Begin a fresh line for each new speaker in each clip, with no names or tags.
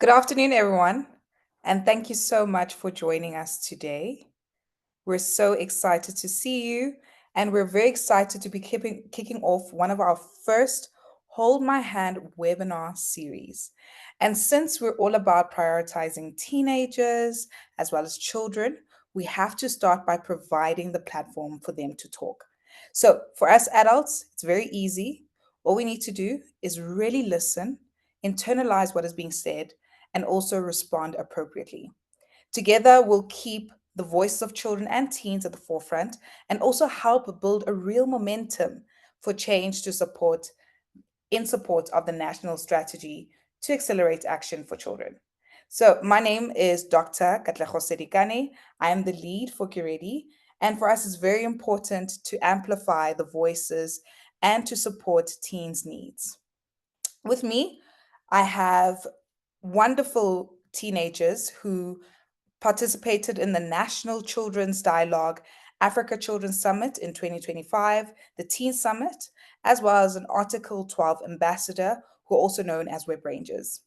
Good afternoon, everyone, and thank you so much for joining us today. We're so excited to see you, and we're very excited to be kicking off one of our first Hold My Hand webinar series. And since we're all about prioritizing teenagers as well as children, we have to start by providing the platform for them to talk. So, for us adults, it's very easy. All we need to do is really listen, internalize what is being said, and also respond appropriately. Together, we'll keep the voices of children and teens at the forefront and also help build a real momentum for change in support of the national strategy to accelerate action for children. So, my name is Dr. Katleho Sedikane. I am the lead for Kiredi, and for us, it's very important to amplify the voices and to support teens' needs. With me, I have wonderful teenagers who participated in the National Children's Dialogue Africa Children's Summit in 2025, the Teen Summit, as well as an Article 12 ambassador who are also known as Web Rangers.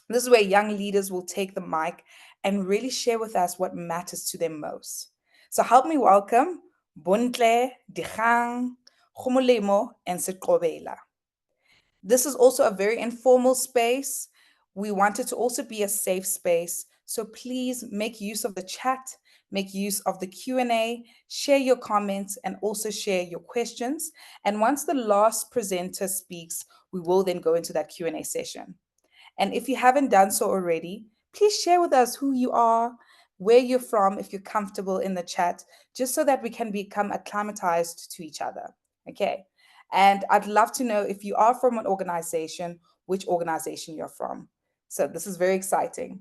This is where young leaders will take the mic and really share with us what matters to them most. So help me welcome Buntle, Dihang, Khumulemo, and Sitkobela. This is also a very informal space. We want it to also be a safe space. So please make use of the chat, make use of the Q&A, share your comments and also share your questions. And once the last presenter speaks, we will then go into that Q&A session. And if you haven't done so already, please share with us who you are, where you're from, if you're comfortable in the chat, just so that we can become acclimatized to each other. Okay. And I'd love to know if you are from an organization, which organization you're from. So this is very exciting.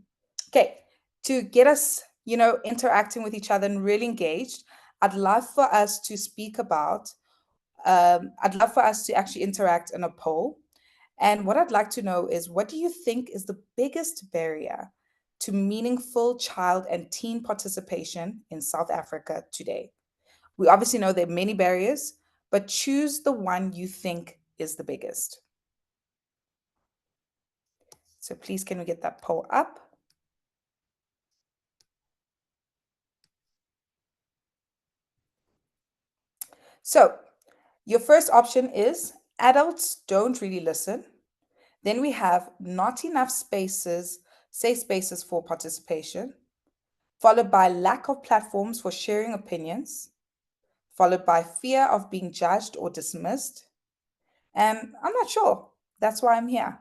Okay. To get us, interacting with each other and really engaged, I'd love for us to speak about, I'd love for us to actually interact in a poll. And what I'd like to know is what do you think is the biggest barrier to meaningful child and teen participation in South Africa today? We obviously know there are many barriers, but choose the one you think is the biggest. So please, can we get that poll up? So your first option is adults don't really listen. Then we have not enough spaces, safe spaces for participation, followed by lack of platforms for sharing opinions, followed by fear of being judged or dismissed. And I'm not sure. That's why I'm here.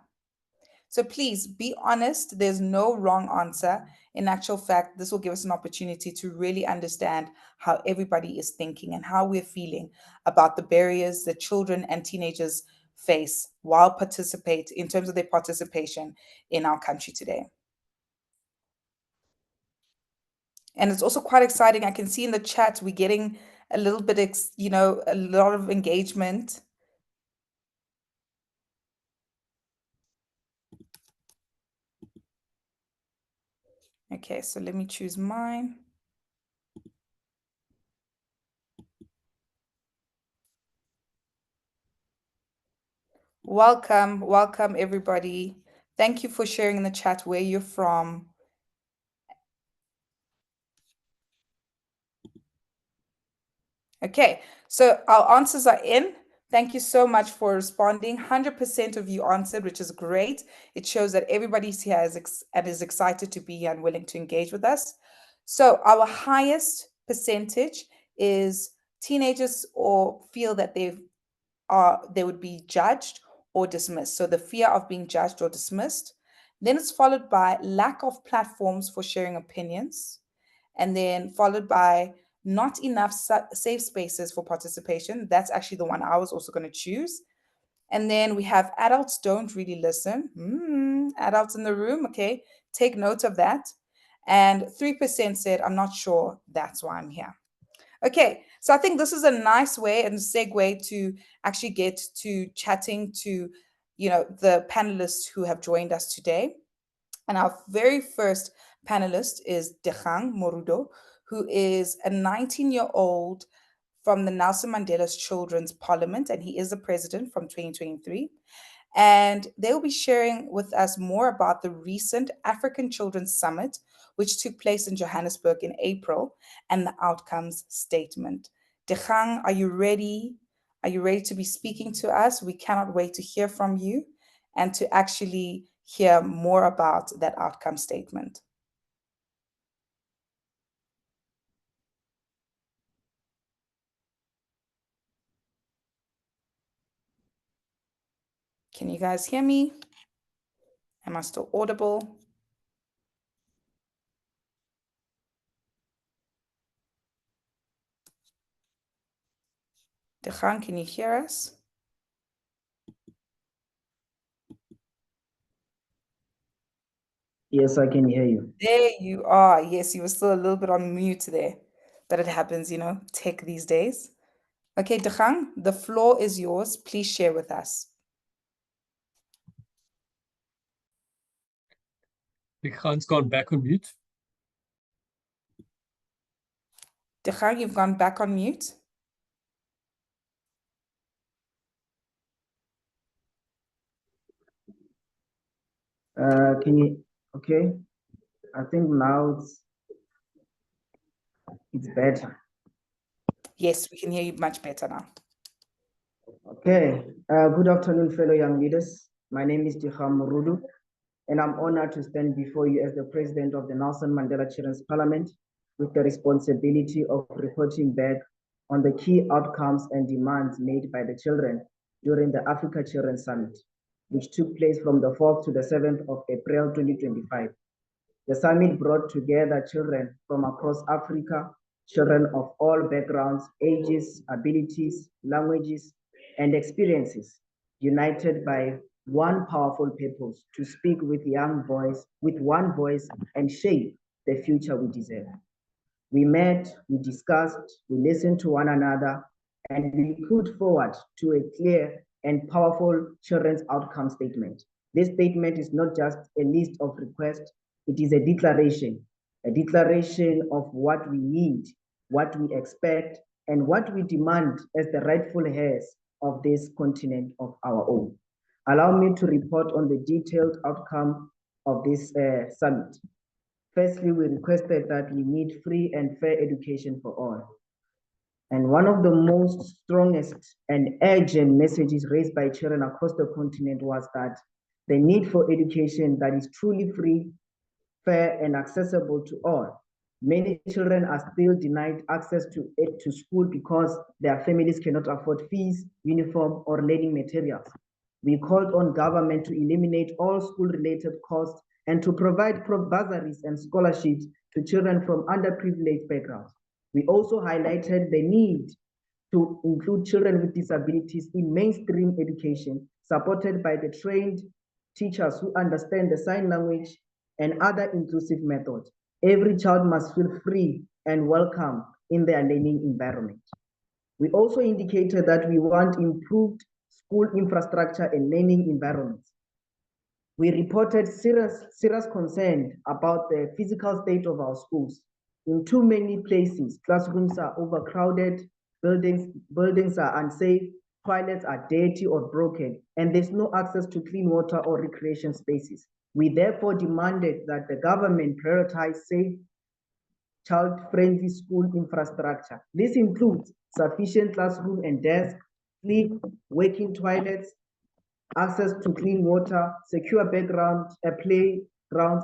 So please be honest. There's no wrong answer. In actual fact, this will give us an opportunity to really understand how everybody is thinking and how we're feeling about the barriers that children and teenagers face while participate in terms of their participation in our country today. And it's also quite exciting. I can see in the chat we're getting a little bit, a lot of engagement. Okay, so let me choose mine. Welcome everybody. Thank you for sharing in the chat where you're from. Okay, so our answers are in. Thank you so much for responding. 100% of you answered, which is great. It shows that everybody's here and is excited to be here and willing to engage with us. So our highest percentage is teenagers or feel that they would be judged or dismissed. So the fear of being judged or dismissed. Then it's followed by lack of platforms for sharing opinions, and then followed by not enough safe spaces for participation. That's actually the one I was also going to choose. And then we have adults don't really listen. Adults in the room, okay, take note of that. And 3% said, I'm not sure, that's why I'm here. Okay, so I think this is a nice way and segue to actually get to chatting to, the panelists who have joined us today. And our very first panelist is Dechang Morudo, who is a 19-year-old from the Nelson Mandela's Children's Parliament, and he is the president from 2023. and they will be sharing with us more about the recent African Children's Summit, which took place in Johannesburg in April, and the outcomes statement. Dikgang, are you ready? Are you ready to be speaking to us? We cannot wait to hear from you and to actually hear more about that outcome statement. Can you guys hear me? Am I still audible? Dikgang, can you hear us?
Yes, I can hear you.
There you are. Yes, you were still a little bit on mute there, but it happens, you know, tech these days. Okay, Dikgang, the floor is yours. Please share with us.
Dikgang's gone back on mute.
Dikgang, you've gone back on mute.
Can you, okay? I think now it's better.
Yes, we can hear you much better now.
Okay, good afternoon, fellow young leaders. My name is Dikgang Murudu, and I'm honored to stand before you as the president of the Nelson Mandela Children's Parliament with the responsibility of reporting back on the key outcomes and demands made by the children during the Africa Children's Summit, which took place from the 4th to the 7th of April 2025. The summit brought together children from across Africa, children of all backgrounds, ages, abilities, languages, and experiences, united by one powerful purpose: to speak with one voice, and shape the future we deserve. We met, we discussed, we listened to one another, and we put forward to a clear and powerful children's outcome statement. This statement is not just a list of requests, it is a declaration of what we need, what we expect, and what we demand as the rightful heirs of this continent of our own. Allow me to report on the detailed outcome of this summit. Firstly, we requested that we need free and fair education for all. And one of the most strongest and urgent messages raised by children across the continent was that the need for education that is truly free, fair, and accessible to all. Many children are still denied access to school because their families cannot afford fees, uniform, or learning materials. We called on government to eliminate all school-related costs and to provide bursaries and scholarships to children from underprivileged backgrounds. We also highlighted the need to include children with disabilities in mainstream education, supported by the trained teachers who understand the sign language and other inclusive methods. Every child must feel free and welcome in their learning environment. We also indicated that we want improved school infrastructure and learning environments. We reported serious concern about the physical state of our schools. In too many places, classrooms are overcrowded, buildings are unsafe, toilets are dirty or broken, and there's no access to clean water or recreation spaces. We therefore demanded that the government prioritize safe, child-friendly school infrastructure. This includes sufficient classroom and desk, clean working toilets, access to clean water, secure playgrounds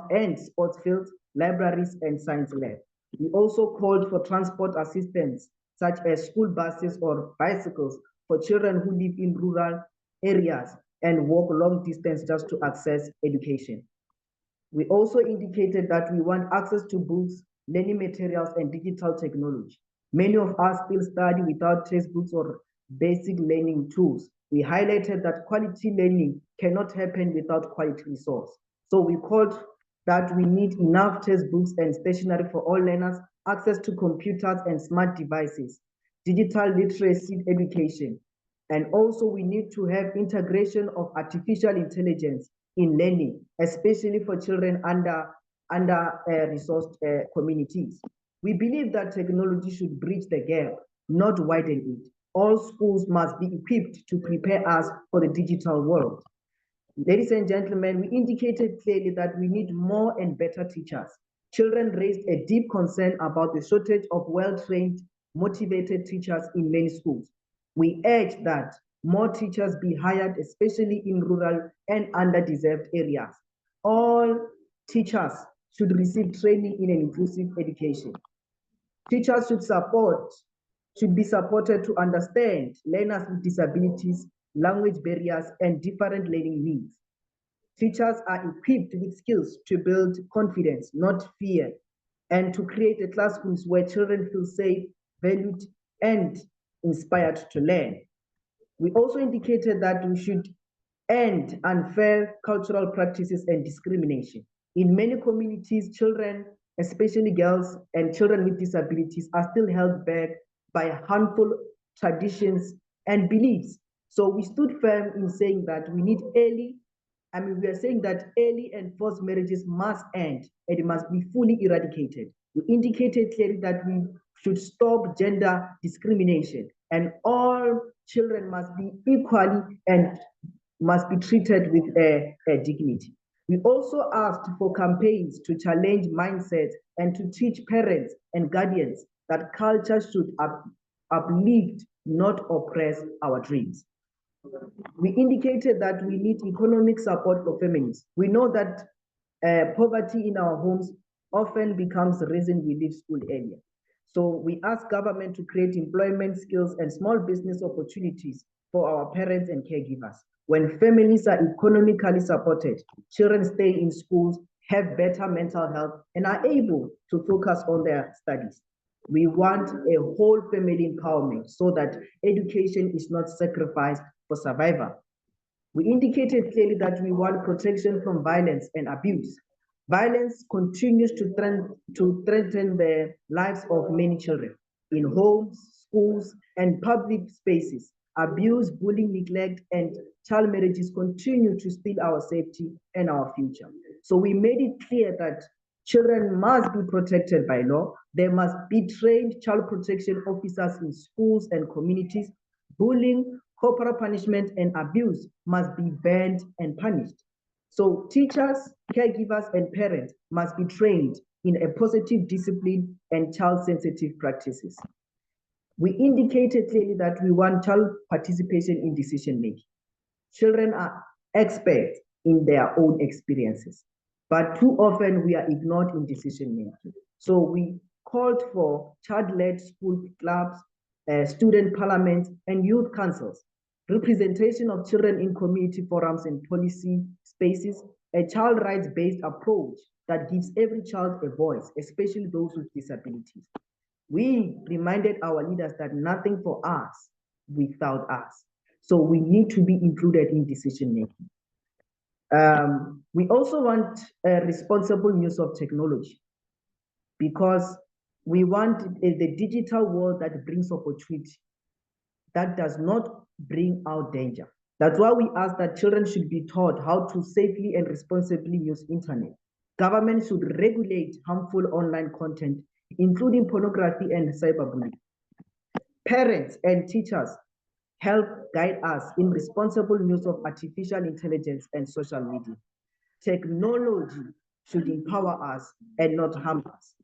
and sports fields, libraries, and science labs. We also called for transport assistance, such as school buses or bicycles for children who live in rural areas and walk long distance just to access education. We also indicated that we want access to books, learning materials, and digital technology. Many of us still study without textbooks or basic learning tools. We highlighted that quality learning cannot happen without quality resource. So we called that we need enough textbooks and stationery for all learners, access to computers and smart devices, digital literacy education, and also we need to have integration of artificial intelligence in learning, especially for children under resourced communities. We believe that technology should bridge the gap, not widen it. All schools must be equipped to prepare us for the digital world. Ladies and gentlemen, we indicated clearly that we need more and better teachers. Children raised a deep concern about the shortage of well-trained, motivated teachers in many schools. We urge that more teachers be hired, especially in rural and underdeserved areas. All teachers should receive training in an inclusive education. Teachers should be supported to understand learners with disabilities, language barriers, and different learning needs. Teachers are equipped with skills to build confidence, not fear, and to create a classrooms where children feel safe, valued, and inspired to learn. We also indicated that we should end unfair cultural practices and discrimination. In many communities, children, especially girls and children with disabilities, are still held back by harmful traditions and beliefs. So we stood firm in saying that we are saying that early and forced marriages must end and it must be fully eradicated. We indicated clearly that we should stop gender discrimination and all children must be equally and must be treated with a dignity. We also asked for campaigns to challenge mindsets and to teach parents and guardians that culture should uplift, not oppress our dreams. We indicated that we need economic support for families. We know that poverty in our homes often becomes the reason we leave school earlier. So we ask government to create employment skills and small business opportunities for our parents and caregivers. When families are economically supported, children stay in schools, have better mental health, and are able to focus on their studies. We want a whole family empowerment so that education is not sacrificed for survival. We indicated clearly that we want protection from violence and abuse. Violence continues to threaten the lives of many children in homes, schools, and public spaces. Abuse, bullying, neglect, and child marriages continue to steal our safety and our future. So we made it clear that children must be protected by law. There must be trained child protection officers in schools and communities. Bullying, corporal punishment, and abuse must be banned and punished. So teachers, caregivers, and parents must be trained in a positive discipline and child-sensitive practices. We indicated clearly that we want child participation in decision-making. Children are experts in their own experiences, but too often we are ignored in decision-making. So we called for child-led school clubs, student parliaments, and youth councils, representation of children in community forums and policy spaces, a child rights-based approach that gives every child a voice, especially those with disabilities. We reminded our leaders that nothing for us without us. So we need to be included in decision making. We also want a responsible use of technology because we want the digital world that brings opportunity, that does not bring out danger. That's why we ask that children should be taught how to safely and responsibly use internet. Government should regulate harmful online content, including pornography and cyberbullying. Parents and teachers help guide us in responsible use of artificial intelligence and social media. Technology should empower us and not harm us.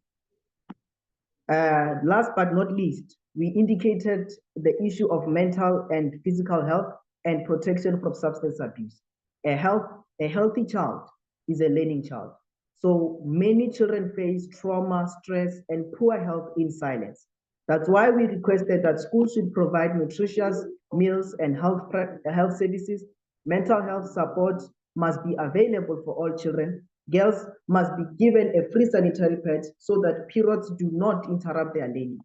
Last but not least, we indicated the issue of mental and physical health and protection from substance abuse. A healthy child is a learning child. So many children face trauma, stress, and poor health in silence. That's why we requested that schools should provide nutritious meals and health services. Mental health support must be available for all children. Girls must be given a free sanitary pad so that periods do not interrupt their learning.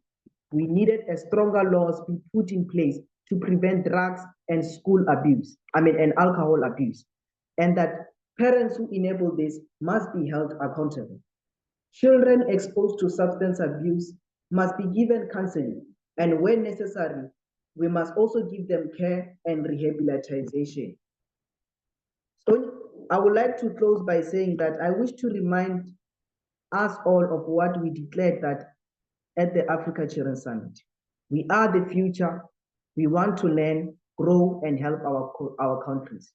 We needed a stronger laws be put in place to prevent drugs and and alcohol abuse. And that parents who enable this must be held accountable. Children exposed to substance abuse must be given counseling, and when necessary, we must also give them care and rehabilitation. So I would like to close by saying that I wish to remind us all of what we declared that at the Africa Children Summit. We are the future. We want to learn, grow, and help our countries.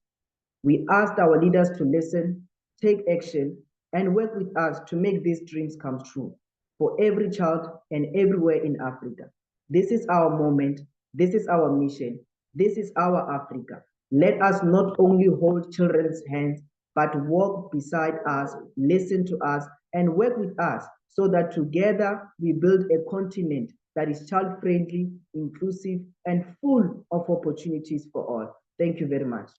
We asked our leaders to listen, take action, and work with us to make these dreams come true for every child and everywhere in Africa. This is our moment. This is our mission. This is our Africa. Let us not only hold children's hands, but walk beside us, listen to us, and work with us so that together we build a continent that is child-friendly, inclusive, and full of opportunities for all. Thank you very much.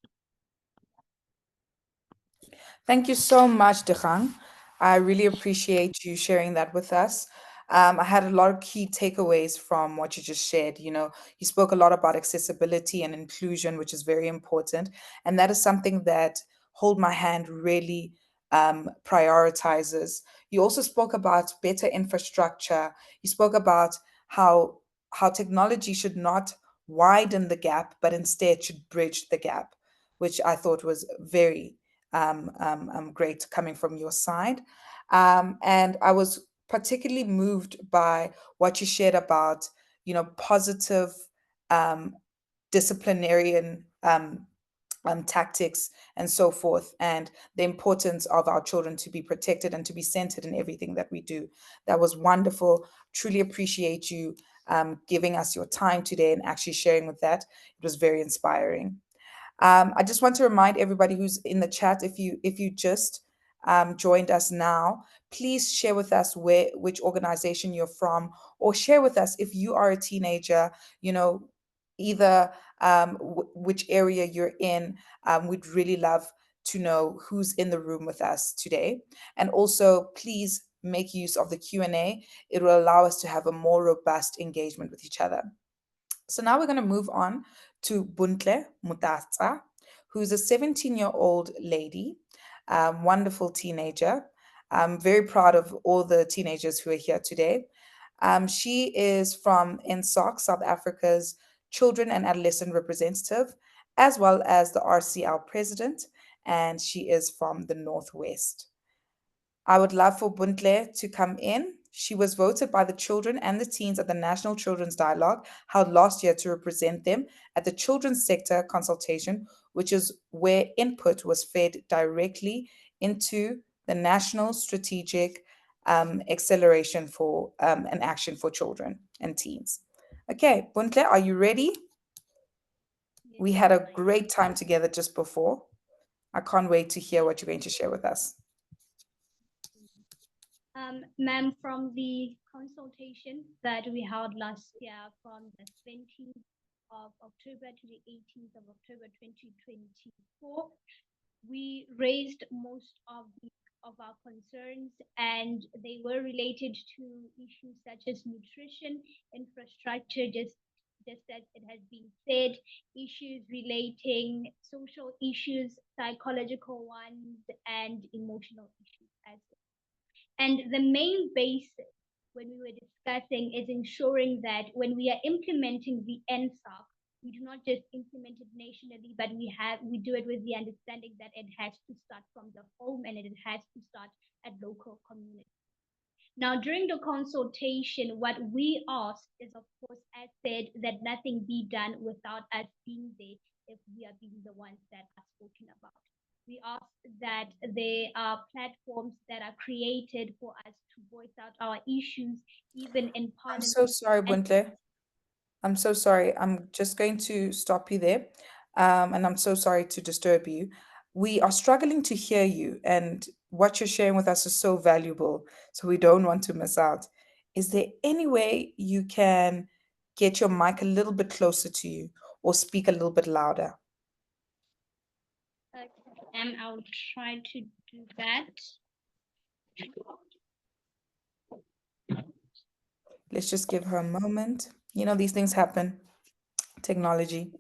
Thank you so much, Dechang. I really appreciate you sharing that with us. I had a lot of key takeaways from what you just shared. You know, you spoke a lot about accessibility and inclusion, which is very important. And that is something that Hold My Hand really prioritizes. You also spoke about better infrastructure. You spoke about how technology should not widen the gap, but instead should bridge the gap, which I thought was very great coming from your side. And I was particularly moved by what you shared about, positive um, disciplinarian tactics and so forth, and the importance of our children to be protected and to be centered in everything that we do. That was wonderful. Truly appreciate you giving us your time today and actually sharing with that. It was very inspiring. I just want to remind everybody who's in the chat, if you just joined us now, please share with us which organization you're from, or share with us if you are a teenager, either which area you're in. We'd really love to know who's in the room with us today. And also, please make use of the Q&A. It will allow us to have a more robust engagement with each other. So now we're going to move on to Buntle Mutatsa, who's a 17-year-old lady, wonderful teenager. I'm very proud of all the teenagers who are here today. She is from NSOC, South Africa's Children and Adolescent Representative, as well as the RCL President, and she is from the Northwest. I would love for Buntle to come in. She was voted by the children and the teens at the National Children's Dialogue held last year to represent them at the Children's Sector Consultation, which is where input was fed directly into the National Strategic Acceleration for an Action for Children and Teens. Okay, Buntle, are you ready? We had a great time together just before. I can't wait to hear what you're going to share with us.
Ma'am, from the consultation that we held last year from the 20th of October to the 18th of October 2024, we raised most of our concerns, and they were related to issues such as nutrition, infrastructure, just as it has been said, issues relating social issues, psychological ones, and emotional issues as well. And the main basis when we were discussing is ensuring that when we are implementing the NSOC, we do not just implement it nationally, but we do it with the understanding that it has to start from the home and it has to start at local communities. Now, during the consultation, what we asked is, of course, as said, that nothing be done without us being there if we are being the ones that are spoken about. We ask that there are platforms that are created for us to voice out our issues, even in
I'm
Parliament.
so sorry, Buntle. I'm so sorry. I'm just going to stop you there. And I'm so sorry to disturb you. We are struggling to hear you, and what you're sharing with us is so valuable. So we don't want to miss out. Is there any way you can get your mic a little bit closer to you or speak a little bit louder?
And I'll try to do that.
Let's just give her a moment. You know, these things happen. Technology.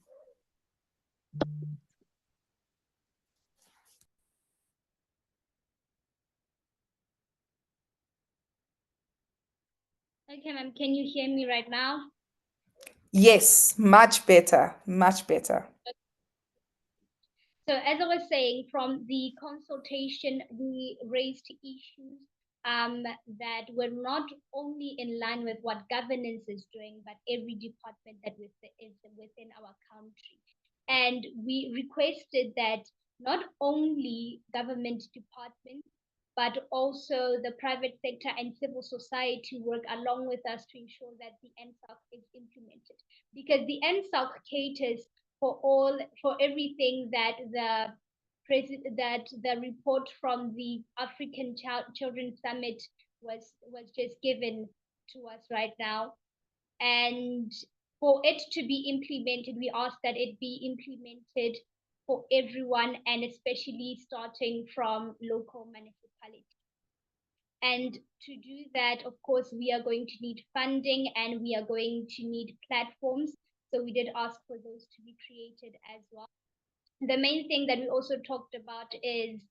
Okay, ma'am, can you hear me right now?
Yes, much better. Much better.
So as I was saying, from the consultation, we raised issues that were not only in line with what governance is doing, but every department that is within our country. And we requested that not only government departments, but also the private sector and civil society work along with us to ensure that the NSOC is implemented. Because the NSOC caters for everything that the report from the African Children's Summit was just given to us right now. And for it to be implemented, we ask that it be implemented for everyone, and especially starting from local municipalities. And to do that, of course, we are going to need funding and we are going to need platforms. So we did ask for those to be created as well. The main thing that we also talked about is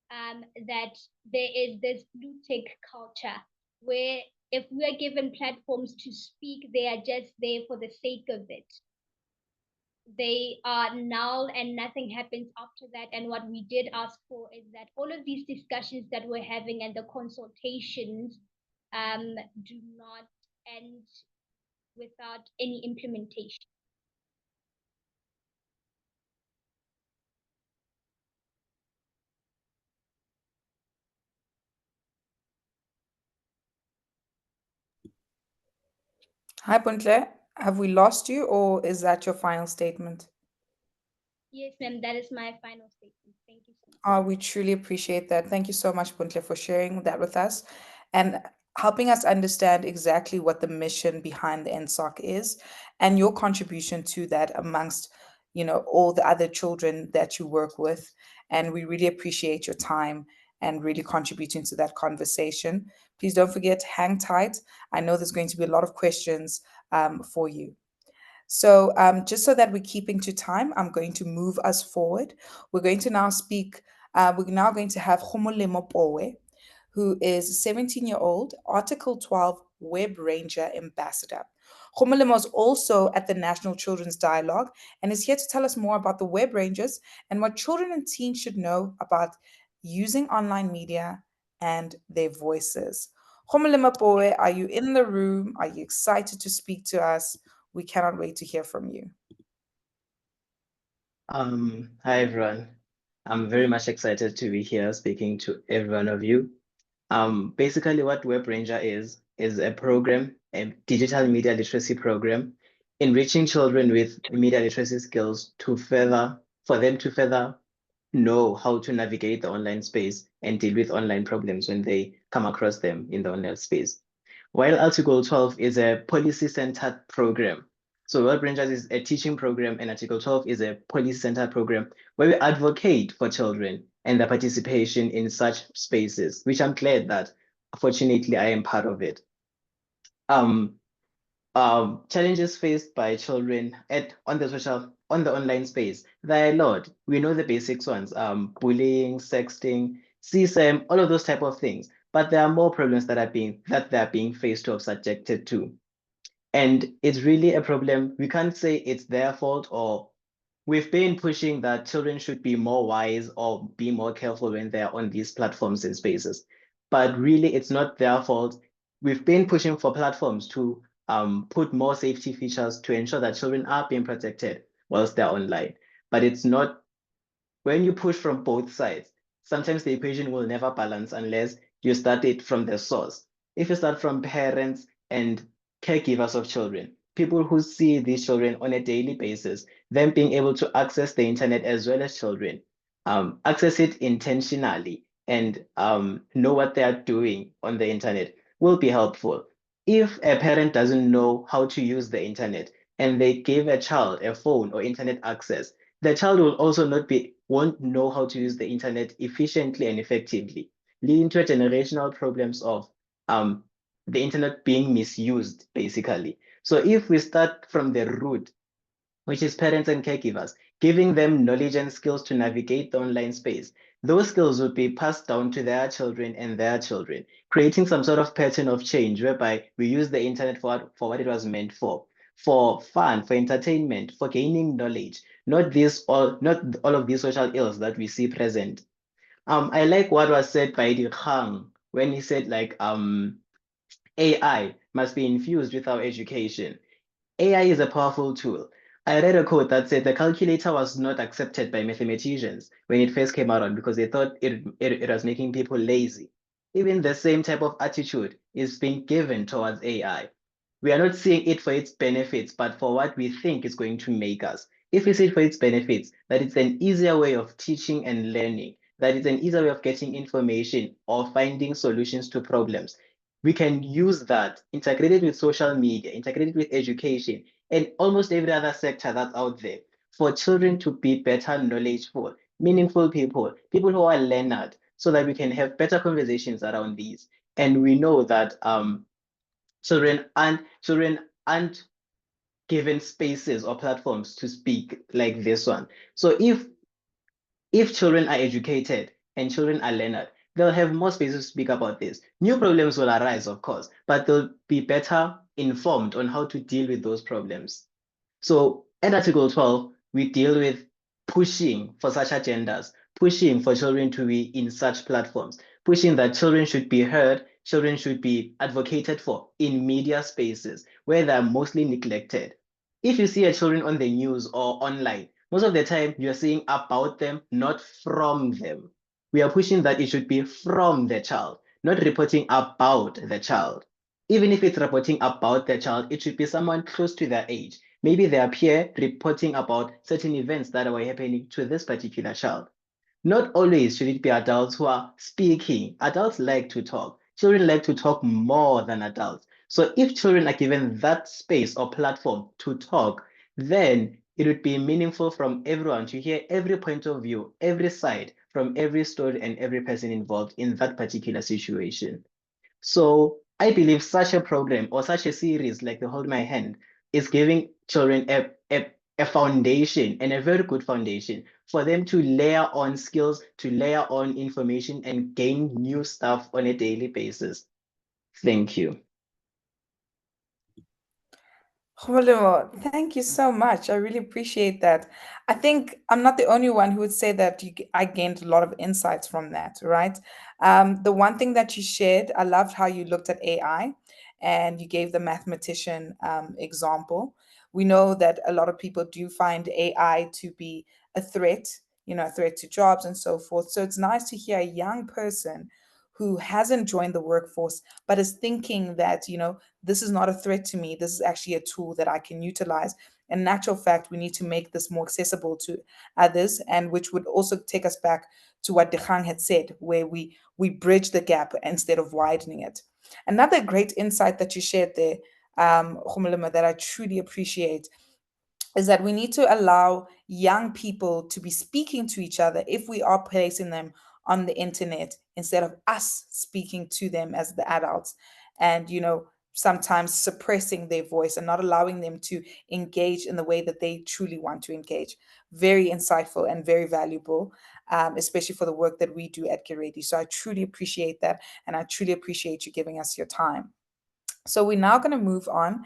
that there is this blue tick culture where if we are given platforms to speak, they are just there for the sake of it. They are null and nothing happens after that. And what we did ask for is that all of these discussions that we're having and the consultations do not end without any implementation.
Hi, Puntle. Have we lost you, or is that your final statement?
Yes, ma'am, that is my final statement. Thank you so much.
We truly appreciate that. Thank you so much, Puntle, for sharing that with us and helping us understand exactly what the mission behind the NSOC is and your contribution to that amongst, all the other children that you work with. And we really appreciate your time and really contributing to that conversation. Please don't forget, hang tight. I know there's going to be a lot of questions for you. So, just so that we're keeping to time, I'm going to move us forward. We're going to now speak. We're now going to have Khomolemo Powe, who is a 17-year-old Article 12 Web Ranger Ambassador. Khomolemo is also at the National Children's Dialogue and is here to tell us more about the Web Rangers and what children and teens should know about using online media and their voices. Khomolemo Powe, are you in the room? Are you excited to speak to us? We cannot wait to hear from you.
Hi everyone. I'm very much excited to be here speaking to every one of you. Basically what Web Ranger is a program, a digital media literacy program, enriching children with media literacy skills for them to further know how to navigate the online space and deal with online problems when they come across them in the online space. While Article 12 is a policy-centered program. So Web Rangers is a teaching program and Article 12 is a policy-centered program where we advocate for children and their participation in such spaces, which I'm glad that fortunately I am part of it. Challenges faced by children on the online space, there are a lot. We know the basics ones, bullying, sexting, CSAM, all of those type of things. But there are more problems that they're being faced or subjected to. And it's really a problem. We can't say it's their fault, or we've been pushing that children should be more wise or be more careful when they're on these platforms and spaces. But really, it's not their fault. We've been pushing for platforms to put more safety features to ensure that children are being protected whilst they're online. But it's not, when you push from both sides, sometimes the equation will never balance unless you start it from the source. If you start from parents and caregivers of children, people who see these children on a daily basis, them being able to access the internet as well as children, access it intentionally and know what they are doing on the internet will be helpful. If a parent doesn't know how to use the internet and they give a child a phone or internet access, the child will also won't know how to use the internet efficiently and effectively, leading to generational problems of the internet being misused, basically. So if we start from the root, which is parents and caregivers, giving them knowledge and skills to navigate the online space, those skills would be passed down to their children and their children, creating some sort of pattern of change whereby we use the internet for what it was meant for fun, for entertainment, for gaining knowledge, not all of these social ills that we see present. I like what was said by Dikgang when he said AI must be infused with our education. AI is a powerful tool, I read a quote that said the calculator was not accepted by mathematicians when it first came out because they thought it was making people lazy. Even the same type of attitude is being given towards AI. We are not seeing it for its benefits, but for what we think it's going to make us. If we see it for its benefits, that it's an easier way of teaching and learning, that it's an easier way of getting information or finding solutions to problems, we can use that, integrate it with social media, integrate it with education, and almost every other sector that's out there for children to be better knowledgeful, meaningful people, people who are learned, so that we can have better conversations around these. And we know that children aren't given spaces or platforms to speak like this one. So if children are educated and children are learned, they'll have more spaces to speak about this. New problems will arise, of course, but they'll be better informed on how to deal with those problems. So at Article 12, we deal with pushing for such agendas, pushing for children to be in such platforms, pushing that children should be heard, children should be advocated for in media spaces where they're mostly neglected. If you see a children on the news or online, most of the time you're seeing about them, not from them. We are pushing that it should be from the child, not reporting about the child. Even if it's reporting about the child, it should be someone close to their age. Maybe their peer reporting about certain events that were happening to this particular child. Not always should it be adults who are speaking. Adults like to talk. Children like to talk more than adults. So if children are given that space or platform to talk, then it would be meaningful from everyone to hear every point of view, every side, from every story and every person involved in that particular situation. So I believe such a program or such a series like the Hold My Hand is giving children a foundation, and a very good foundation, for them to layer on skills, to layer on information and gain new stuff on a daily basis. Thank you.
Khumalo, thank you so much. I really appreciate that. I think I'm not the only one who would say that I gained a lot of insights from that, right? The one thing that you shared, I loved how you looked at AI and you gave the mathematician example. We know that a lot of people do find AI to be a threat, a threat to jobs and so forth. So it's nice to hear a young person who hasn't joined the workforce but is thinking that, this is not a threat to me. This is actually a tool that I can utilize. In actual fact, we need to make this more accessible to others, and which would also take us back to what Dikgang had said, where we bridge the gap instead of widening it. Another great insight that you shared there, Khumuluma, that I truly appreciate is that we need to allow young people to be speaking to each other if we are placing them on the internet instead of us speaking to them as the adults. And, sometimes suppressing their voice and not allowing them to engage in the way that they truly want to engage. Very insightful and very valuable, especially for the work that we do at Get Ready. So I truly appreciate that. And I truly appreciate you giving us your time. So we're now going to move on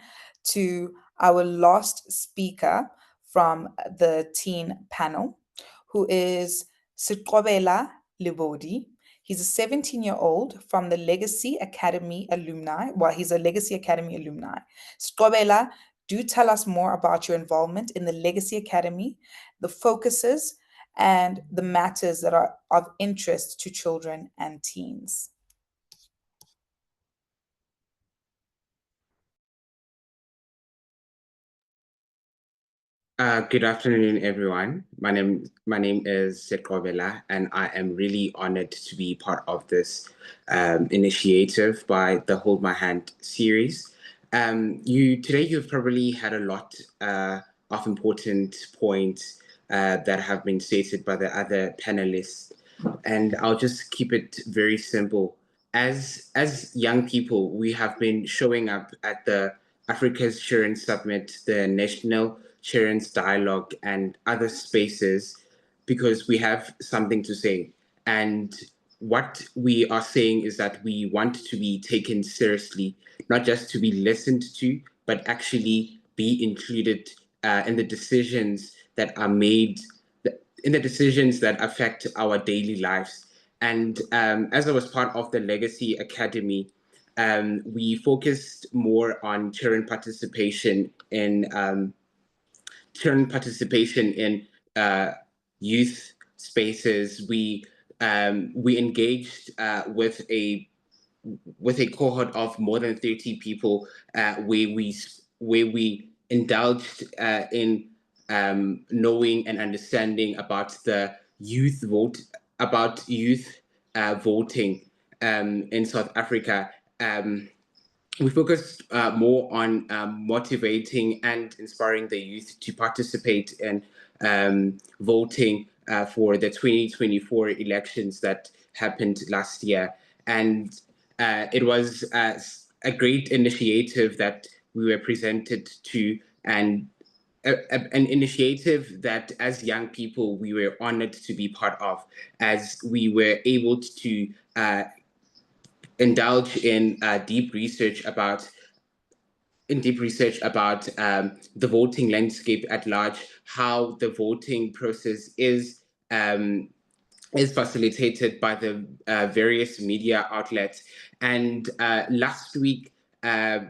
to our last speaker from the teen panel, who is Siqobela Libodi. He's a 17-year-old from the Legacy Academy alumni. Well, he's a Legacy Academy alumni. Siqobela, do tell us more about your involvement in the Legacy Academy, the focuses, and the matters that are of interest to children and teens.
Good afternoon, everyone. My name is Siqobela, and I am really honored to be part of this initiative by the Hold My Hand series. Today you've probably had a lot of important points that have been stated by the other panelists, and I'll just keep it very simple. As young people, we have been showing up at the Africa's Children Summit, the National Children's Dialogue, and other spaces because we have something to say. And what we are saying is that we want to be taken seriously, not just to be listened to, but actually be included in the decisions that are made, in the decisions that affect our daily lives. And as I was part of the Legacy Academy, we focused more on children participation in children participation in youth spaces. We engaged with a cohort of more than 30 people, where we indulged in knowing and understanding about the youth voting in South Africa. We focused more on motivating and inspiring the youth to participate in voting for the 2024 elections that happened last year. And it was a great initiative that we were presented to, and an initiative that as young people we were honored to be part of, as we were able to indulge in deep research about the voting landscape at large, how the voting process is facilitated by the various media outlets. And last week, the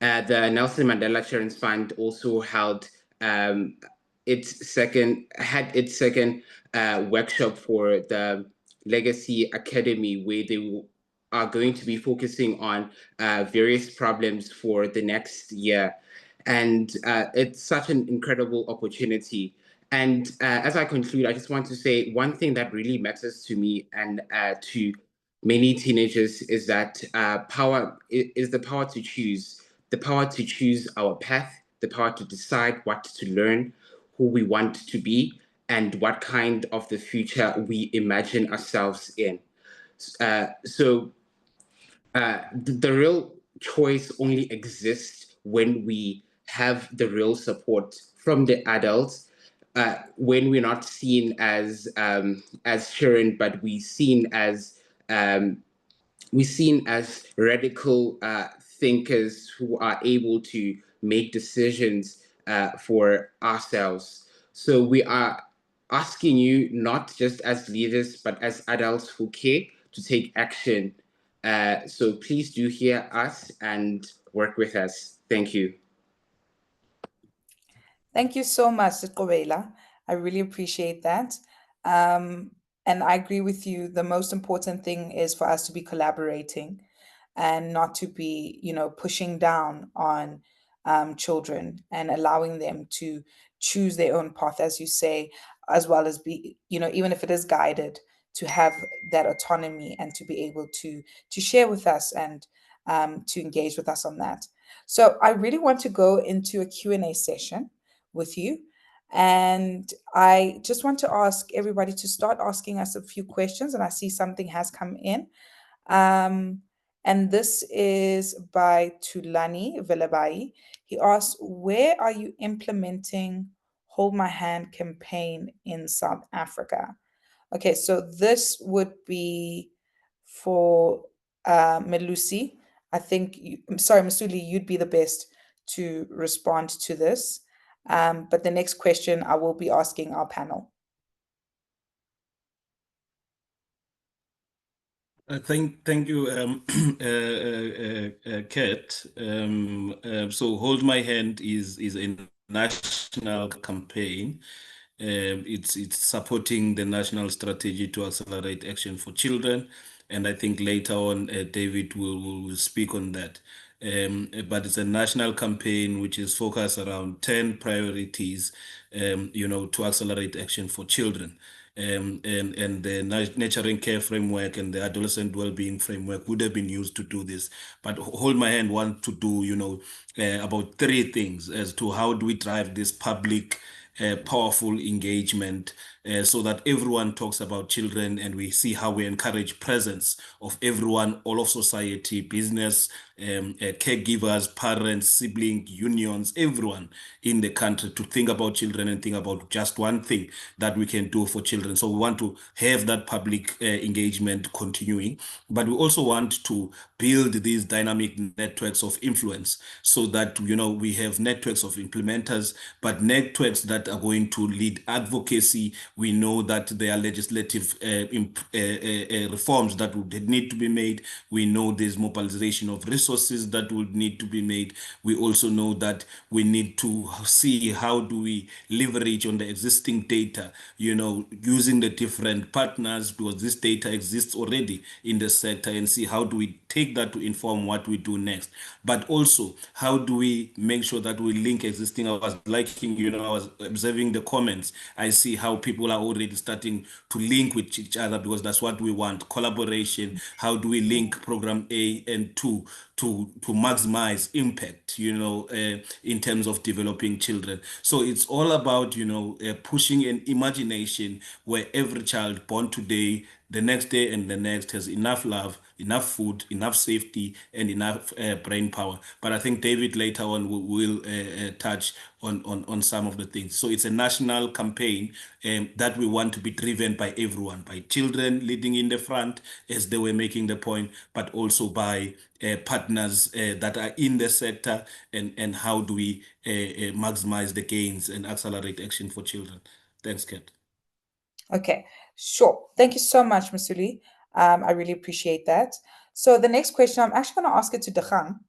Nelson Mandela Children's Fund also held its second workshop for the Legacy Academy, where they are going to be focusing on various problems for the next year. And it's such an incredible opportunity. And as I conclude, I just want to say one thing that really matters to me and to many teenagers is that power is the power to choose, our path, the power to decide what to learn, who we want to be, and what kind of the future we imagine ourselves in. So the real choice only exists when we have the real support from the adults, when we're not seen as children, but we're seen as radical thinkers who are able to make decisions for ourselves. So we are asking you, not just as leaders, but as adults who care, to take action. So please do hear us and work with us. Thank you.
Thank you so much, Sikobela. I really appreciate that. And I agree with you. The most important thing is for us to be collaborating and not to be, pushing down on children and allowing them to choose their own path, as you say, as well as be, even if it is guided, to have that autonomy and to be able to share with us and to engage with us on that. So I really want to go into a Q&A session with you. And I just want to ask everybody to start asking us a few questions. And I see something has come in. And this is by Tulani Velabai. He asks, where are you implementing Hold My Hand campaign in South Africa? Okay, so this would be for Melusi. I think, Masuli, you'd be the best to respond to this. But the next question I will be asking our panel.
Thank you, Kat. So Hold My Hand is a national campaign. It's supporting the national strategy to accelerate action for children. And I think later on, David will speak on that. But it's a national campaign which is focused around 10 priorities, to accelerate action for children. And the nurturing care framework and the adolescent well-being framework would have been used to do this. But Hold My Hand want to do, about 3 things as to how do we drive this public powerful engagement so that everyone talks about children, and we see how we encourage presence of everyone, all of society, business, caregivers, parents, siblings, unions, everyone in the country to think about children and think about just one thing that we can do for children. So we want to have that public engagement continuing, but we also want to build these dynamic networks of influence so that, we have networks of implementers, but networks that that are going to lead advocacy. We know that there are legislative reforms that would need to be made. We know there's mobilization of resources that would need to be made. We also know that we need to see how do we leverage on the existing data, using the different partners, because this data exists already in the sector, and see how do we take that to inform what we do next. But also, how do we make sure that we link existing? I was liking, I was observing the comments. I see how people are already starting to link with each other, because that's what we want, collaboration. How do we link program A and 2 to maximize impact, in terms of developing children? So it's all about, pushing an imagination where every child born today, the next day, and the next has enough love, enough food, enough safety, and enough brain power. But I think David later on will touch on some of the things. So it's a national campaign that we want to be driven by everyone, by children leading in the front, as they were making the point, but also by partners that are in the sector, and how do we maximize the gains and accelerate action for children. Thanks, Kat.
Okay, sure. Thank you so much, Masuli. I really appreciate that. So the next question, I'm actually going to ask it to Dikgang.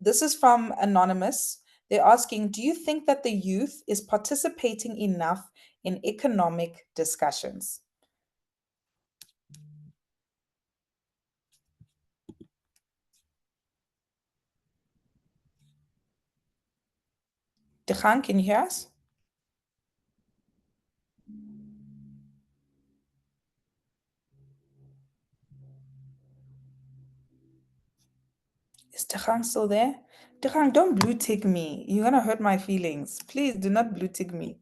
This is from Anonymous. They're asking, do you think that the youth is participating enough in economic discussions? Dikgang, can you hear us? Is Dikgang still there? Dikgang, don't blue tick me. You're going to hurt my feelings. Please do not blue tick me.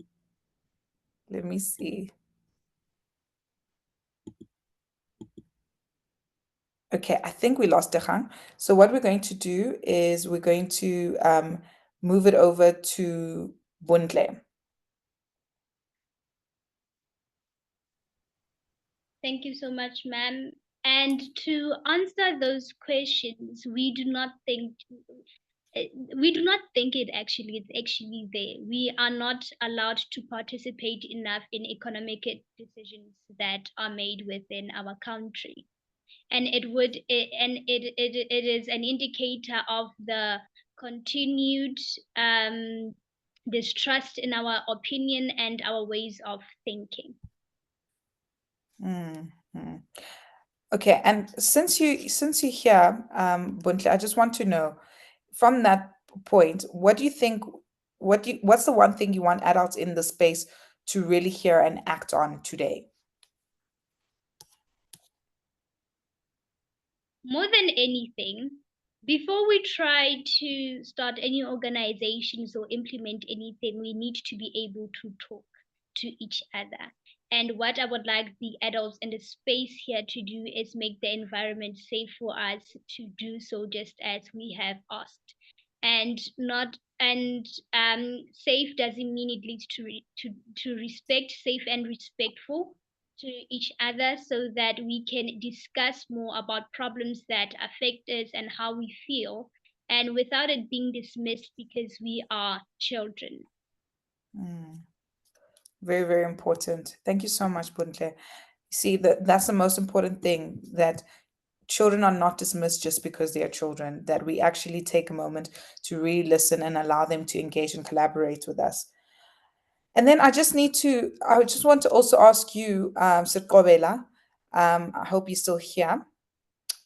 Let me see. Okay, I think we lost Dikgang. So what we're going to do is we're going to move it over to Bontle.
Thank you so much, ma'am. And to answer those questions, we do not think it's actually there. We are not allowed to participate enough in economic decisions that are made within our country. And it is an indicator of the continued distrust in our opinion and our ways of thinking.
Mm-hmm. Okay, and since you're here, Bontle, I just want to know, from that point, what do you think? What's the one thing you want adults in the space to really hear and act on today?
More than anything, before we try to start any organizations or implement anything, we need to be able to talk to each other. And what I would like the adults in the space here to do is make the environment safe for us to do so, just as we have asked. And safe doesn't mean it leads to respect, safe and respectful to each other, so that we can discuss more about problems that affect us and how we feel, and without it being dismissed because we are children.
Very, very important. Thank you so much, Bontle. See, that's the most important thing, that children are not dismissed just because they are children, that we actually take a moment to really listen and allow them to engage and collaborate with us. And then I just want to also ask you, Seqobela, I hope you're still here.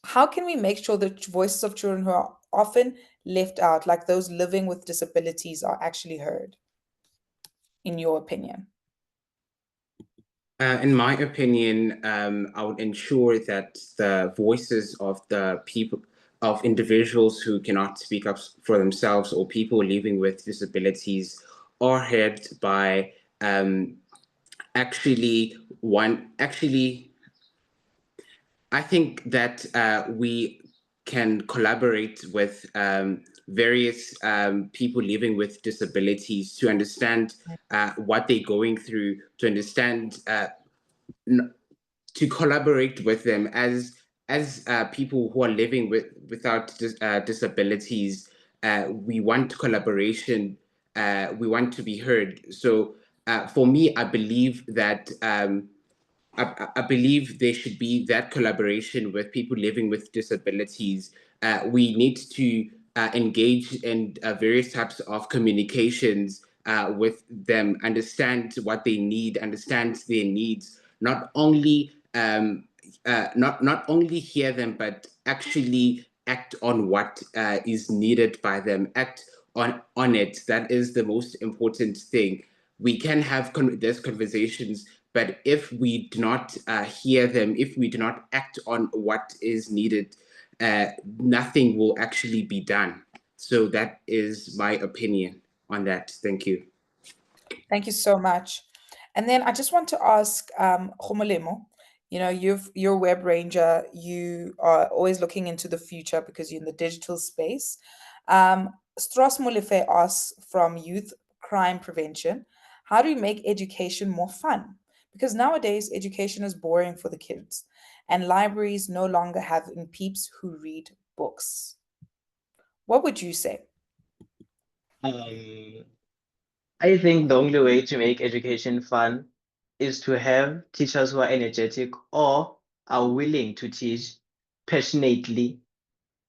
How can we make sure that voices of children who are often left out, like those living with disabilities, are actually heard, in your opinion?
In my opinion, I would ensure that the voices of the people, of individuals who cannot speak up for themselves, or people living with disabilities, are heard by I think that we can collaborate with various people living with disabilities to understand what they're going through, to understand, to collaborate with them as people who are living without disabilities. We want collaboration we want to be heard. So for me, I believe that I believe there should be that collaboration with people living with disabilities. We need to engage in various types of communications with them, understand what they need, understand their needs, not only not only hear them, but actually act on what is needed by them, act on it. That is the most important thing. We can have these conversations, but if we do not hear them, if we do not act on what is needed, nothing will actually be done. So that is my opinion on that. Thank you.
Thank you so much. And then I just want to ask Khomolemo, you know, you're a web ranger, you are always looking into the future because you're in the digital space. Stros Molefe asks from Youth Crime Prevention, how do you make education more fun? Because nowadays education is boring for the kids and libraries no longer have peeps who read books. What would you say?
I think the only way to make education fun is to have teachers who are energetic or are willing to teach passionately.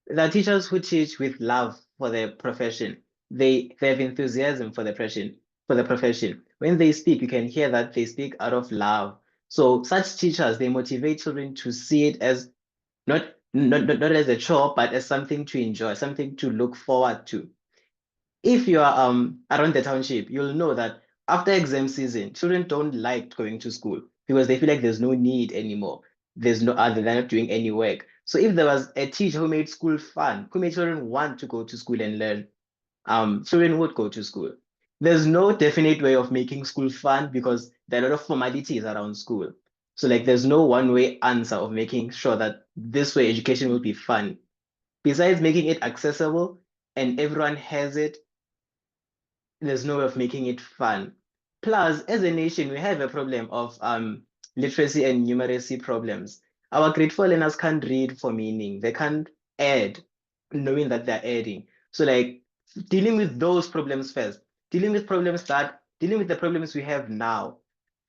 There are teachers who teach with love for their profession. They have enthusiasm for the profession. When they speak, you can hear that they speak out of love. So such teachers, they motivate children to see it as not as a chore, but as something to enjoy, something to look forward to. If you are around the township, you'll know that after exam season, children don't like going to school because they feel like there's no need anymore. There's no other, they're not doing any work. So if there was a teacher who made school fun, who made children want to go to school and learn, children would go to school. There's no definite way of making school fun because there are a lot of formalities around school. So like there's no one way answer of making sure that this way education will be fun. Besides making it accessible and everyone has it, there's no way of making it fun. Plus, as a nation, we have a problem of literacy and numeracy problems. Our grade 4 learners can't read for meaning. They can't add, knowing that they're adding. So like dealing with those problems first, dealing with the problems we have now.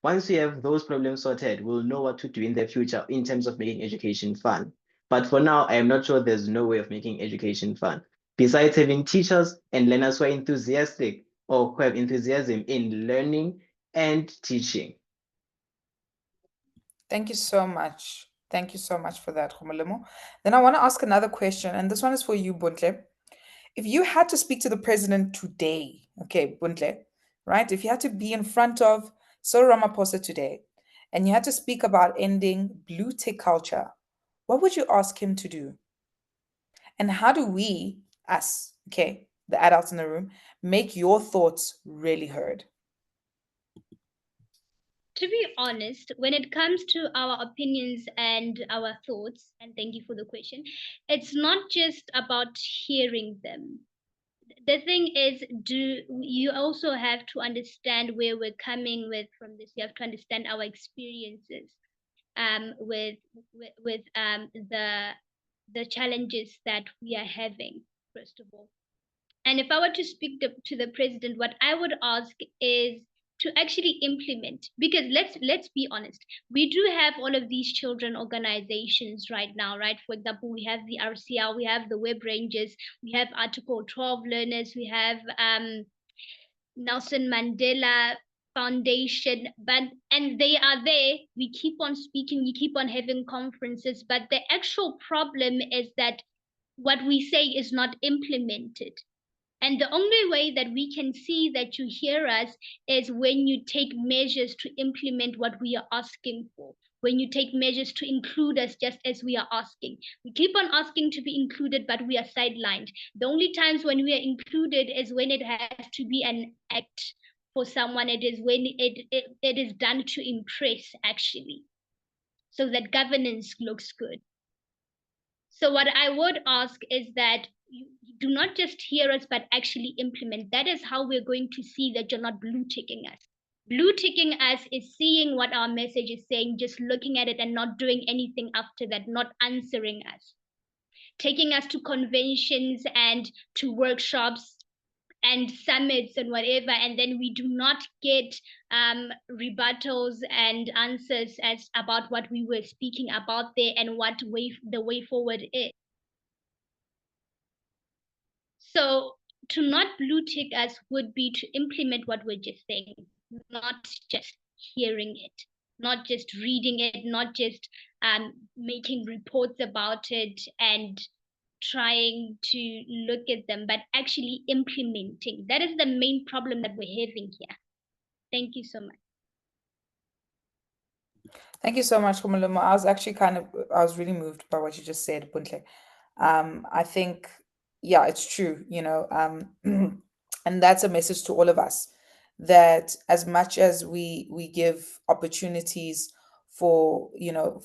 Once we have those problems sorted, we'll know what to do in the future in terms of making education fun. But for now, I am not sure there's no way of making education fun. Besides having teachers and learners who are enthusiastic or who have enthusiasm in learning and teaching.
Thank you so much. Thank you so much for that, Khomolemo. Then I want to ask another question, and this one is for you, Buntle. If you had to speak to the president today, okay, Buntle, right? If you had to be in front of Cyril Ramaphosa today, and you had to speak about ending blue tick culture, what would you ask him to do? And how do we, us, okay, the adults in the room, make your thoughts really heard?
To be honest, when it comes to our opinions and our thoughts, and thank you for the question, it's not just about hearing them. The thing is, you also have to understand where we're coming with from this. You have to understand our experiences with the challenges that we are having, first of all. And if I were to speak to the president, what I would ask is to actually implement, because let's be honest, we do have all of these children organizations right now, right? For example, we have the RCR, we have the Web Rangers, we have Article 12 learners, we have Nelson Mandela Foundation, and they are there. We keep on speaking, we keep on having conferences, but the actual problem is that what we say is not implemented. And the only way that we can see that you hear us is when you take measures to implement what we are asking for, when you take measures to include us just as we are asking. We keep on asking to be included, but we are sidelined. The only times when we are included is when it has to be an act for someone. It is when it is done to impress, actually, so that governance looks good. So what I would ask is that you do not just hear us, but actually implement. That is how we're going to see that you're not blue ticking us. Blue ticking us is seeing what our message is saying, just looking at it and not doing anything after that, not answering us. Taking us to conventions and to workshops and summits and whatever, and then we do not get rebuttals and answers as about what we were speaking about there and what the way forward is. So to not blue tick us would be to implement what we're just saying, not just hearing it, not just reading it, not just making reports about it and trying to look at them, but actually implementing. That is the main problem that we're having here. Thank you so much.
Thank you so much, Khumalomo. I was actually I was really moved by what you just said, Buntle. I think, yeah, it's true, and that's a message to all of us, that as much as we give opportunities for,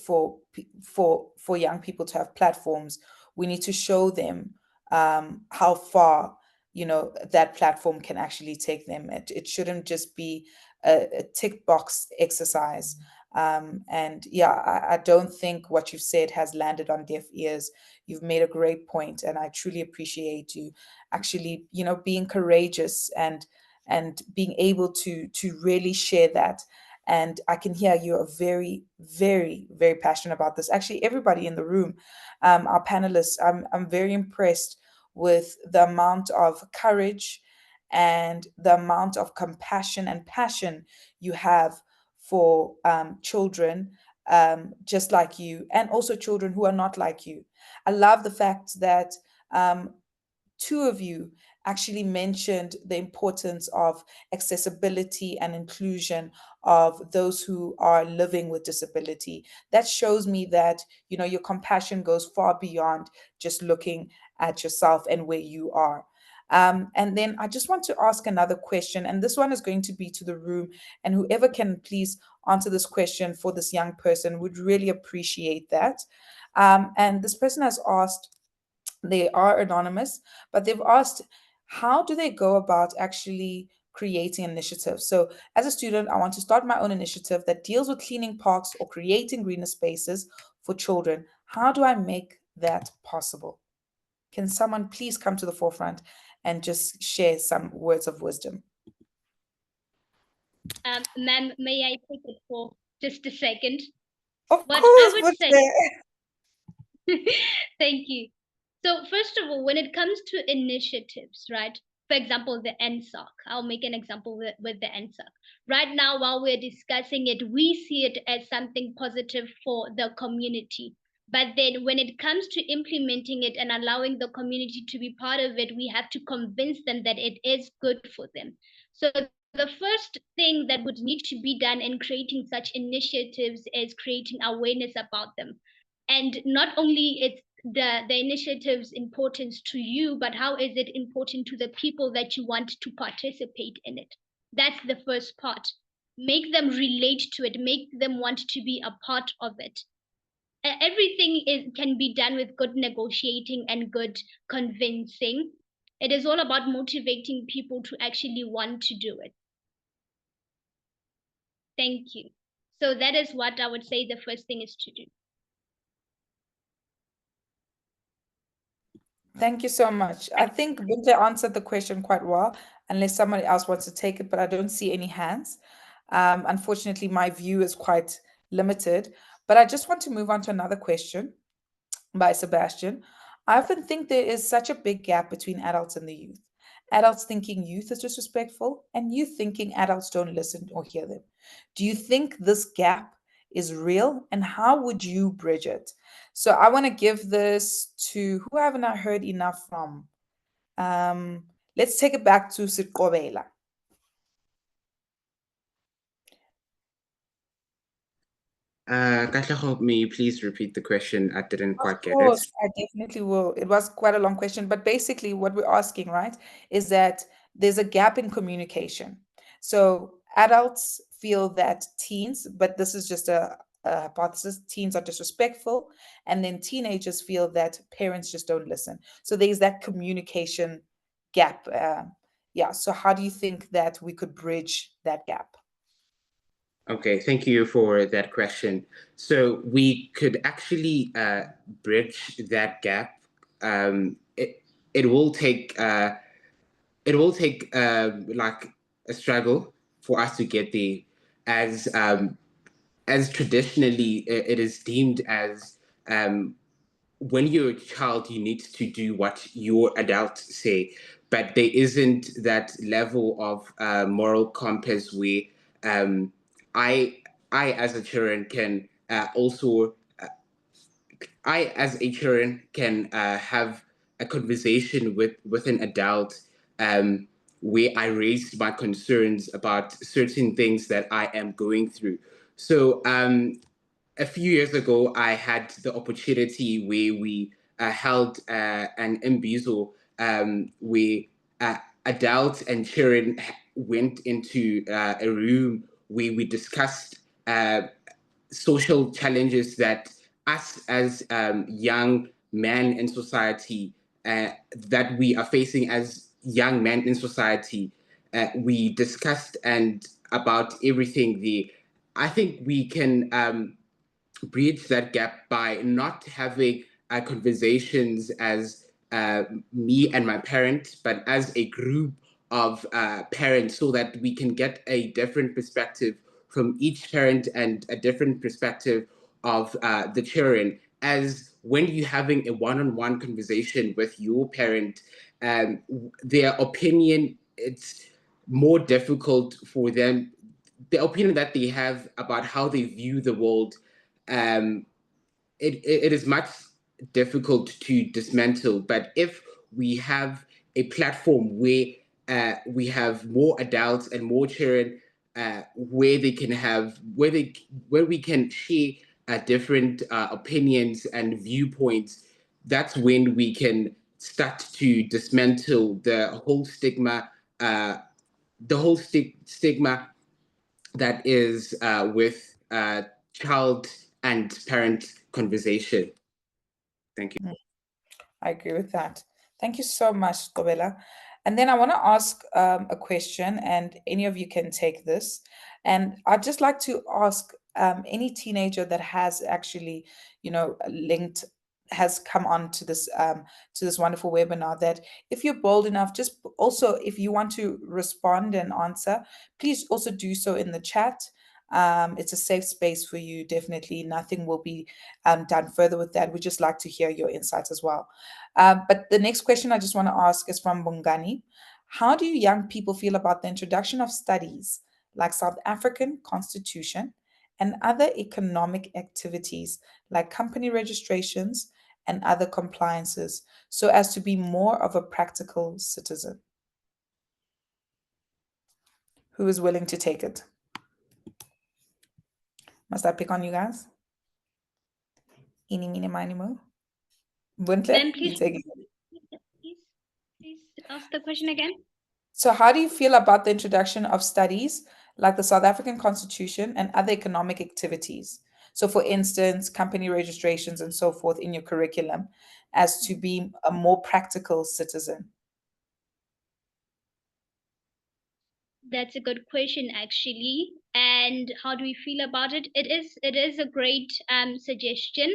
for young people to have platforms, we need to show them how far, that platform can actually take them. It shouldn't just be a tick box exercise. And yeah, I don't think what you've said has landed on deaf ears. You've made a great point, and I truly appreciate you actually, being courageous and being able to really share that. And I can hear you are very, very, very passionate about this. Actually, everybody in the room, our panelists, I'm very impressed with the amount of courage and the amount of compassion and passion you have for children just like you, and also children who are not like you. I love the fact that two of you actually mentioned the importance of accessibility and inclusion of those who are living with disability. That shows me that, your compassion goes far beyond just looking at yourself and where you are. And then I just want to ask another question, and this one is going to be to the room, and whoever can please answer this question for this young person would really appreciate that. And this person has asked, they are anonymous, but they've asked, how do they go about actually creating initiatives? So as a student, I want to start my own initiative that deals with cleaning parks or creating greener spaces for children. How do I make that possible? Can someone please come to the forefront and just share some words of wisdom?
Ma'am, may I take it for just a second?
Of
What
course,
I would say. Thank you. So first of all, when it comes to initiatives, right? For example, the NSOC. I'll make an example with the NSOC. Right now, while we're discussing it, we see it as something positive for the community. But then when it comes to implementing it and allowing the community to be part of it, we have to convince them that it is good for them. So the first thing that would need to be done in creating such initiatives is creating awareness about them. And not only it's the initiative's importance to you, but how is it important to the people that you want to participate in it? That's the first part. Make them relate to it, make them want to be a part of it. Everything can be done with good negotiating and good convincing. It is all about motivating people to actually want to do it. Thank you. So that is what I would say the first thing is to do.
Thank you so much. I think Bunte answered the question quite well, unless somebody else wants to take it, but I don't see any hands. Unfortunately, my view is quite limited, but I just want to move on to another question by Sebastian. I often think there is such a big gap between adults and the youth. Adults thinking youth is disrespectful, and youth thinking adults don't listen or hear them. Do you think this gap is real, and how would you bridge it? So I want to give this to who haven't I heard enough from. Let's take it back to Siqobela.
Katlego, may you please repeat the question? I didn't quite get
Of
it.
course, I definitely will. It was quite a long question, but basically what we're asking, right, is that there's a gap in communication. So adults feel that teens, but this is just a hypothesis, teens are disrespectful, and then teenagers feel that parents just don't listen. So there's that communication gap. Yeah, so how do you think that we could bridge that gap?
Okay, thank you for that question. So we could actually bridge that gap. It will take it will take like a struggle for us to get there, as traditionally it is deemed as when you're a child, you need to do what your adults say, but there isn't that level of moral compass where um, I, I as a children can also, I as a children can have a conversation with an adult where I raised my concerns about certain things that I am going through. So a few years ago, I had the opportunity where we held an imbizo where uh, adults and children went into a room where we discussed social challenges that us as young men in society, that we are facing as young men in society. We discussed and about everything there. I think we can bridge that gap by not having conversations as me and my parent, but as a group of parents, so that we can get a different perspective from each parent and a different perspective of the children. As when you're having a one-on-one conversation with your parent, their opinion, it's more difficult for them. The opinion that they have about how they view the world, um, it is much difficult to dismantle. But if we have a platform where we have more adults and more children, where they can have where we can share different opinions and viewpoints, that's when we can start to dismantle uh, the whole stigma that is with child and parent conversation. Thank you.
I agree with that. Thank you so much, Kobela. And then I want to ask a question, and any of you can take this. And I'd just like to ask any teenager that has actually, linked, has come on to this wonderful webinar, that if you're bold enough, just also if you want to respond and answer, please also do so in the chat. It's a safe space for you. Definitely, nothing will be done further with that. We'd just like to hear your insights as well. But the next question I just want to ask is from Bongani. How do young people feel about the introduction of studies like South African Constitution and other economic activities like company registrations and other compliances, so as to be more of a practical citizen? Who is willing to take it? Must I pick on you guys? Eeny, meeny, miny, mo.
Then
Buntle, you
please,
take it.
please ask the question again.
So, how do you feel about the introduction of studies like the South African Constitution and other economic activities? So, for instance, company registrations and so forth in your curriculum, as to be a more practical citizen?
That's a good question, actually. And how do we feel about it? It is a great suggestion.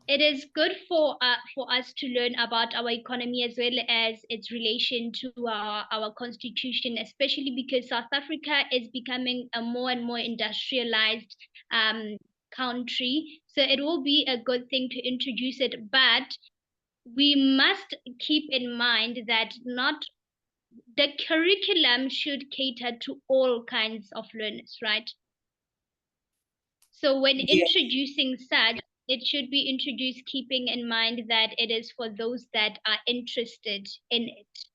It is good for us to learn about our economy as well as its relation to our constitution, especially because South Africa is becoming a more and more industrialized country. So it will be a good thing to introduce it, but we must keep in mind that not the curriculum should cater to all kinds of learners, right? So when
Yeah.
introducing such, it should be introduced keeping in mind that it is for those that are interested in it.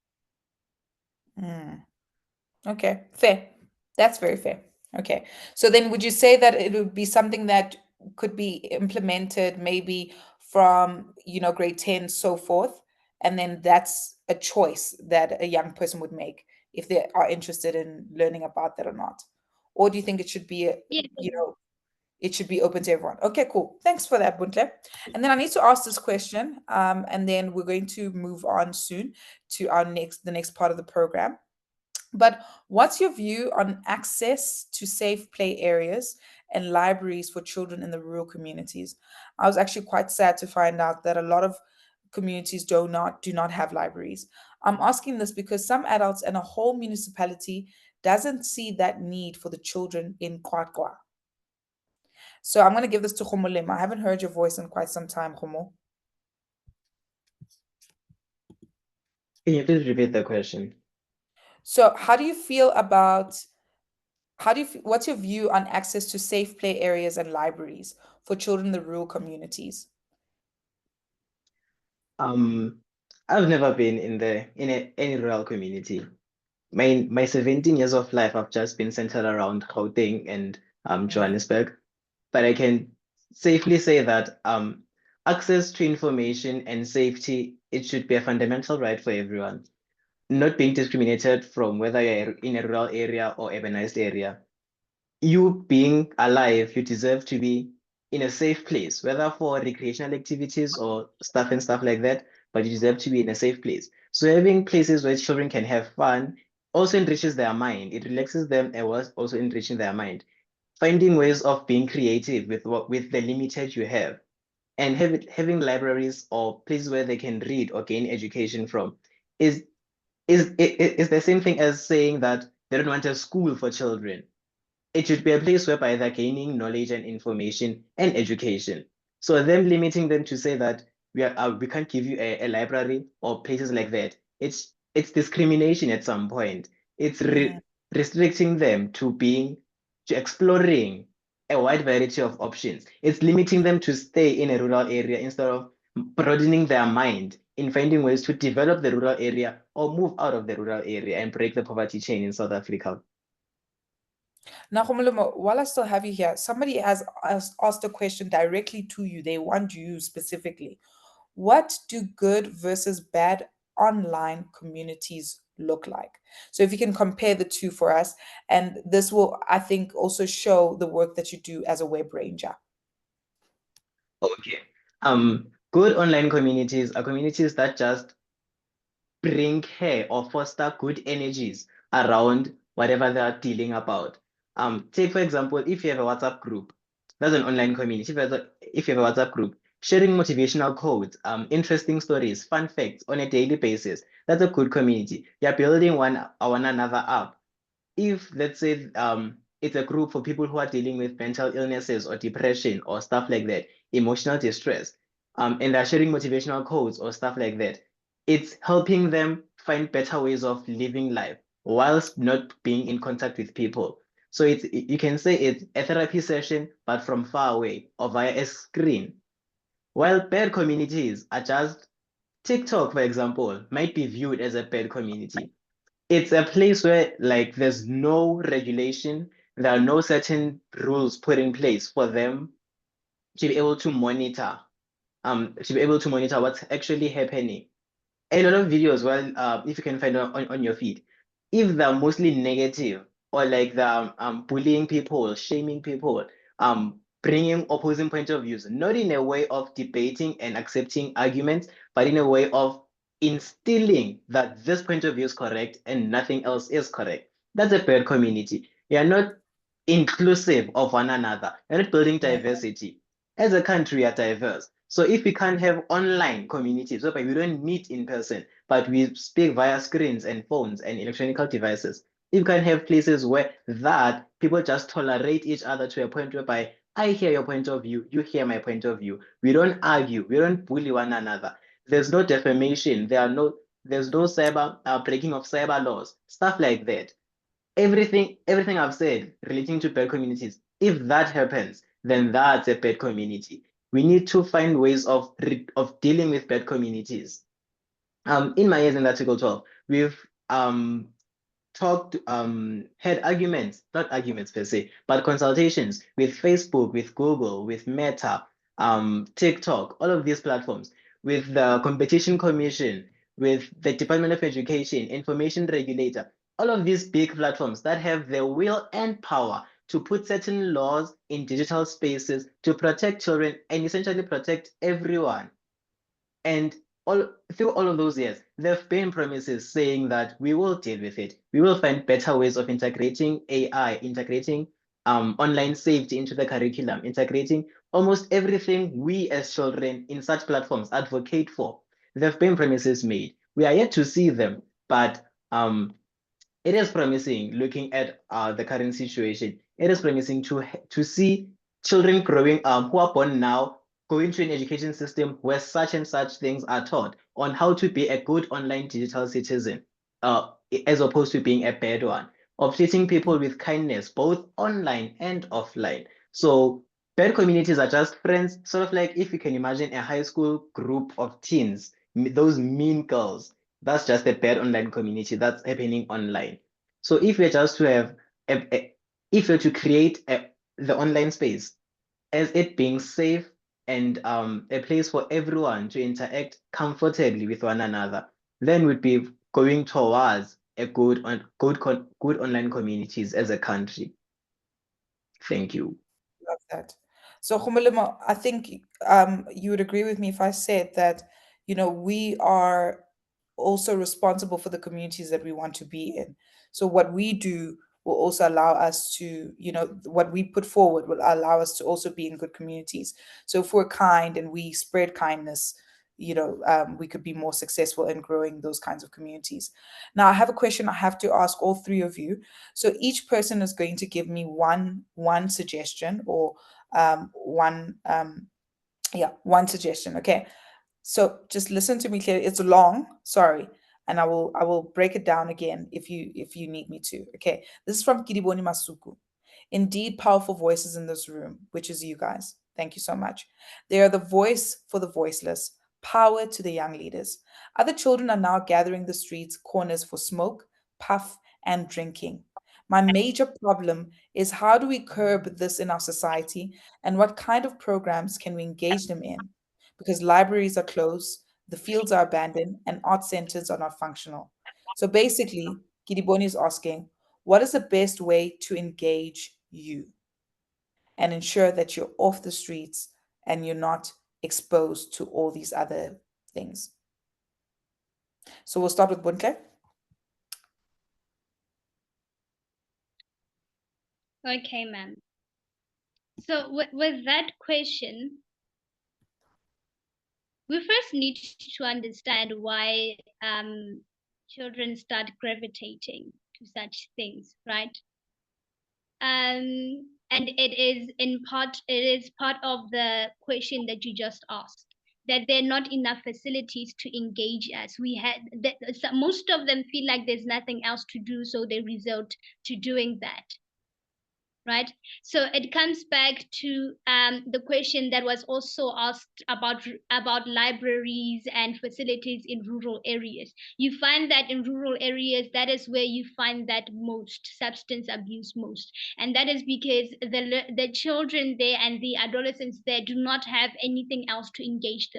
Mm. Okay, fair. That's very fair. Okay. So then would you say that it would be something that could be implemented maybe from, grade 10, so forth, and then that's a choice that a young person would make if they are interested in learning about that or not? Or do you think it should be,
Yeah.
it should be open to everyone? Okay, cool. Thanks for that, Buntle. And then I need to ask this question, and then we're going to move on soon to the next part of the program. But what's your view on access to safe play areas and libraries for children in the rural communities? I was actually quite sad to find out that a lot of communities do not have libraries. I'm asking this because some adults and a whole municipality doesn't see that need for the children in QwaQwa. So I'm going to give this to Khomolema. I haven't heard your voice in quite some time, Khomo.
Can you please repeat the question?
So how do you feel about what's your view on access to safe play areas and libraries for children in the rural communities?
I've never been in any rural community. My 17 years of life have just been centered around Gauteng and Johannesburg. But I can safely say that access to information and safety, it should be a fundamental right for everyone, not being discriminated from whether you're in a rural area or urbanized area. You being alive, you deserve to be in a safe place, whether for recreational activities or stuff like that, but you deserve to be in a safe place. So having places where children can have fun also enriches their mind. It relaxes them and was also enriching their mind. Finding ways of being creative with the limited you have, and having libraries or places where they can read or gain education from is the same thing as saying that they don't want a school for children. It should be a place whereby they're gaining knowledge and information and education. So them limiting them to say that we can't give you a library or places like that, it's discrimination at some point. It's restricting them to exploring a wide variety of options. It's limiting them to stay in a rural area instead of broadening their mind in finding ways to develop the rural area or move out of the rural area and break the poverty chain in South Africa.
Now, Khomolemo, while I still have you here, somebody has asked a question directly to you. They want you specifically. What do good versus bad online communities look like? So if you can compare the two for us, and this will, I think, also show the work that you do as a web ranger.
Okay. Good online communities are communities that just bring care or foster good energies around whatever they are dealing about. Take for example, if you have a WhatsApp group, that's an online community. If you have a WhatsApp group, sharing motivational quotes, interesting stories, fun facts on a daily basis, that's a good community. You're building one another up. If let's say it's a group for people who are dealing with mental illnesses or depression or stuff like that, emotional distress, and they're sharing motivational quotes or stuff like that, it's helping them find better ways of living life whilst not being in contact with people. So you can say it's a therapy session, but from far away or via a screen. While bad communities are just TikTok, for example, might be viewed as a bad community. It's a place where like there's no regulation, there are no certain rules put in place for them to be able to monitor, what's actually happening. A lot of videos, well, if you can find on your feed, if they're mostly negative or like they're bullying people, shaming people, bringing opposing point of views, not in a way of debating and accepting arguments, but in a way of instilling that this point of view is correct and nothing else is correct. That's a bad community. You're not inclusive of one another. You're not building diversity. As a country, we are diverse. So if we can't have online communities, whereby we don't meet in person, but we speak via screens and phones and electronic devices, if we can have places where that people just tolerate each other to a point whereby I hear your point of view, you hear my point of view. We don't argue, we don't bully one another. There's no defamation, there's no cyber breaking of cyber laws, stuff like that. Everything I've said relating to bad communities, if that happens, then that's a bad community. We need to find ways of dealing with bad communities. In my years in Article 12, we've had arguments, not arguments per se, but consultations with Facebook, with Google, with Meta, TikTok, all of these platforms, with the Competition Commission, with the Department of Education, Information Regulator, all of these big platforms that have the will and power to put certain laws in digital spaces to protect children and essentially protect everyone. And through all of those years, there have been promises saying that we will deal with it. We will find better ways of integrating AI, integrating online safety into the curriculum, integrating almost everything we as children in such platforms advocate for. There have been promises made. We are yet to see them, but it is promising. Looking at the current situation, it is promising to see children growing who are born now, going to an education system where such and such things are taught on how to be a good online digital citizen, as opposed to being a bad one, of treating people with kindness, both online and offline. So bad communities are just friends, sort of like if you can imagine a high school group of teens, those mean girls. That's just a bad online community that's happening online. So if we're just to have, if we're to create the online space as it being safe and a place for everyone to interact comfortably with one another, then we'd be going towards a good online communities as a country. Thank you.
Love that. So, Khumulimo, I think you would agree with me if I said that, we are also responsible for the communities that we want to be in. So what we do will also allow us to, what we put forward will allow us to also be in good communities. So if we're kind and we spread kindness, we could be more successful in growing those kinds of communities. Now, I have a question I have to ask all three of you. So each person is going to give me one suggestion or one suggestion. Okay. So just listen to me clearly. It's long, sorry, and I will break it down again if you need me to. Okay. This is from Kiriboni Masuku. Indeed, powerful voices in this room, which is you guys. Thank you so much. They are the voice for the voiceless. Power to the young leaders. Other children are now gathering the streets, corners for smoke, puff, and drinking. My major problem is how do we curb this in our society, and what kind of programs can we engage them in? Because libraries are closed, the fields are abandoned, and art centers are not functional. So basically, Kiriboni is asking, what is the best way to engage you and ensure that you're off the streets and you're not exposed to all these other things? So we'll start with Bunke.
Okay, ma'am. So with that question, we first need to understand why children start gravitating to such things, right? And it is part of the question that you just asked, that there are not enough facilities to engage us. Most of them feel like there's nothing else to do, so they resort to doing that. Right. So it comes back to the question that was also asked about libraries and facilities in rural areas. You find that in rural areas, that is where you find that most substance abuse most. And that is because the children there and the adolescents there do not have anything else to engage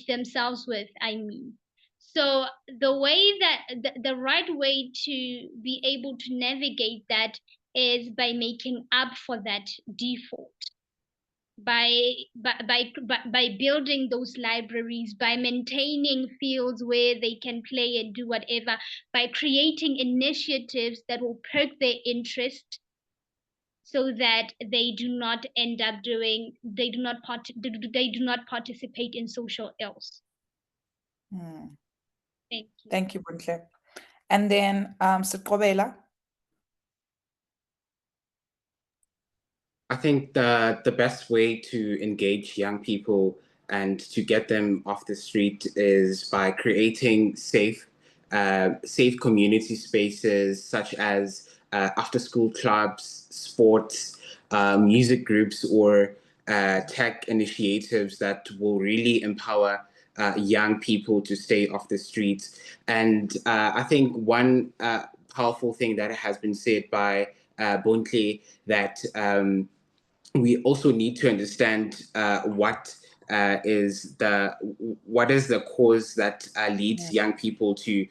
themselves with, I mean. So the way that the right way to be able to navigate that is by making up for that default, by building those libraries, by maintaining fields where they can play and do whatever, by creating initiatives that will perk their interest, so that they do not end up they do not participate in social ills. Thank you.
Thank you, Bunke. And then Siqobela.
I think the best way to engage young people and to get them off the street is by creating safe community spaces such as after-school clubs, sports, music groups, or tech initiatives that will really empower young people to stay off the streets. And I think one powerful thing that has been said by Bontle, that we also need to understand what is the cause that leads young people to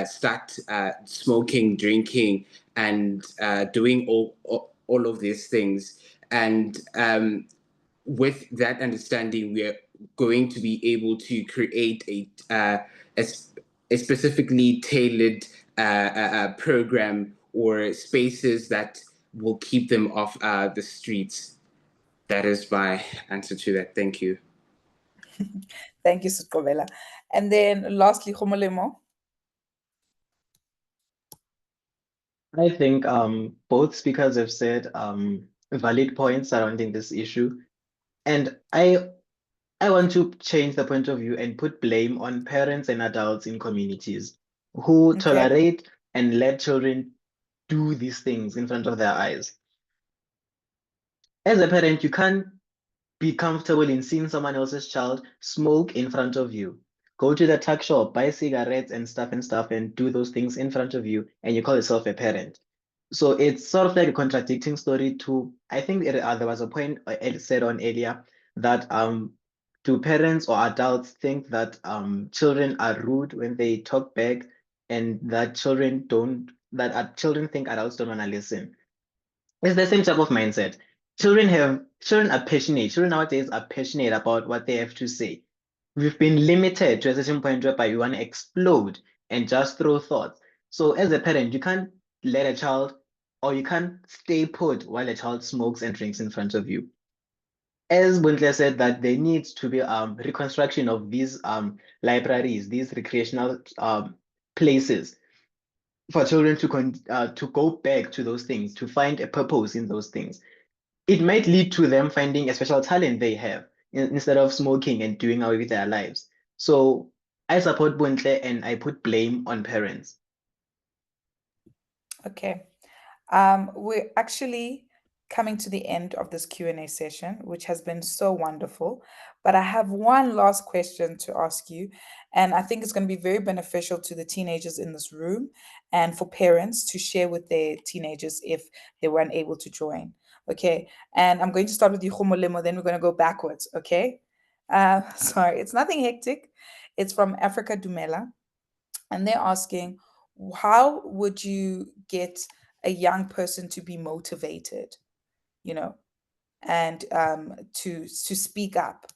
start smoking, drinking, and doing all of these things. And with that understanding, we are going to be able to create a specifically tailored program or spaces that will keep them off the streets. That is my answer to that. Thank you.
Thank you, Siqobela. And then lastly, Khomolemo.
I think both speakers have said valid points surrounding this issue. And I want to change the point of view and put blame on parents and adults in communities who
Okay.
tolerate and let children do these things in front of their eyes. As a parent, you can't be comfortable in seeing someone else's child smoke in front of you. Go to the tuck shop, buy cigarettes and stuff, and do those things in front of you, and you call yourself a parent. So it's sort of like a contradicting story to, I think there was a point Ed said on earlier that do parents or adults think that children are rude when they talk back, and that children think adults don't want to listen. It's the same type of mindset. Children are passionate. Children nowadays are passionate about what they have to say. We've been limited to a certain point whereby you want to explode and just throw thoughts. So as a parent, you can't let a child, or you can't stay put while a child smokes and drinks in front of you. As Buntle said, that there needs to be reconstruction of these libraries, these recreational places for children to go back to those things, to find a purpose in those things. It might lead to them finding a special talent they have instead of smoking and doing away with their lives. So I support Buntle and I put blame on parents.
Okay. We're actually coming to the end of this Q&A session, which has been so wonderful. But I have one last question to ask you, and I think it's going to be very beneficial to the teenagers in this room and for parents to share with their teenagers if they weren't able to join. Okay. And I'm going to start with you, Khomolemo, then we're going to go backwards. Okay. Sorry, it's nothing hectic. It's from Africa Dumela. And they're asking, how would you get a young person to be motivated, you know, and to speak up?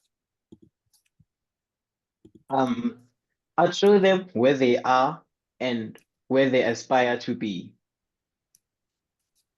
I'd show them where they are and where they aspire to be.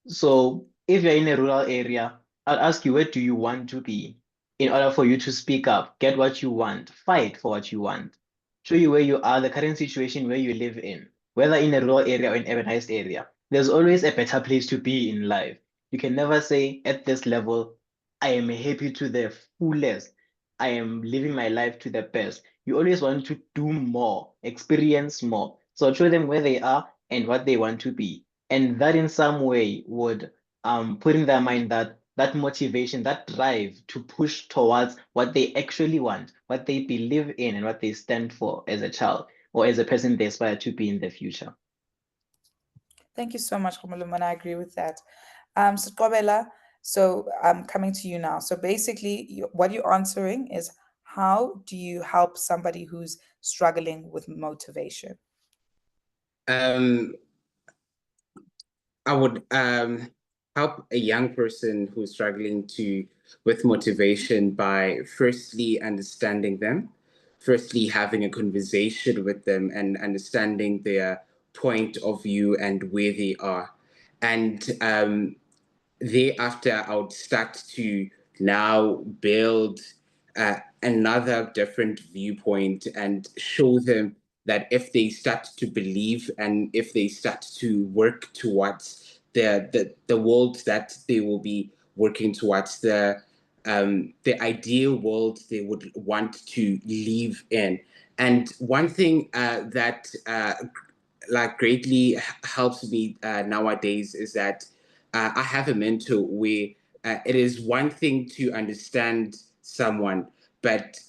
So if you're in a rural area, I'll ask you, where do you want to be? In order for you to speak up, get what you want, fight for what you want. Show you where you are, the current situation where you live in, whether in a rural area or an urbanized area. There's always a better place to be in life. You can never say at this level, I am happy to the fullest. I am living my life to the best. You always want to do more, experience more. So show them where they are and what they want to be. And that in some way would put in their mind that motivation, that drive to push towards what they actually want, what they believe in, and what they stand for as a child or as a person they aspire to be in the future.
Thank you so much, Khomolemo, and I agree with that. Siqobela, so I'm coming to you now. So basically, what you're answering is, how do you help somebody who's struggling with motivation?
I would help a young person who's struggling with motivation by firstly understanding them, firstly having a conversation with them and understanding their point of view and where they are. And thereafter, I would start to now build another different viewpoint and show them that if they start to believe and if they start to work towards the world that they will be working towards, the ideal world they would want to live in. And one thing that like greatly helps me nowadays is that I have a mentor where it is one thing to understand someone, but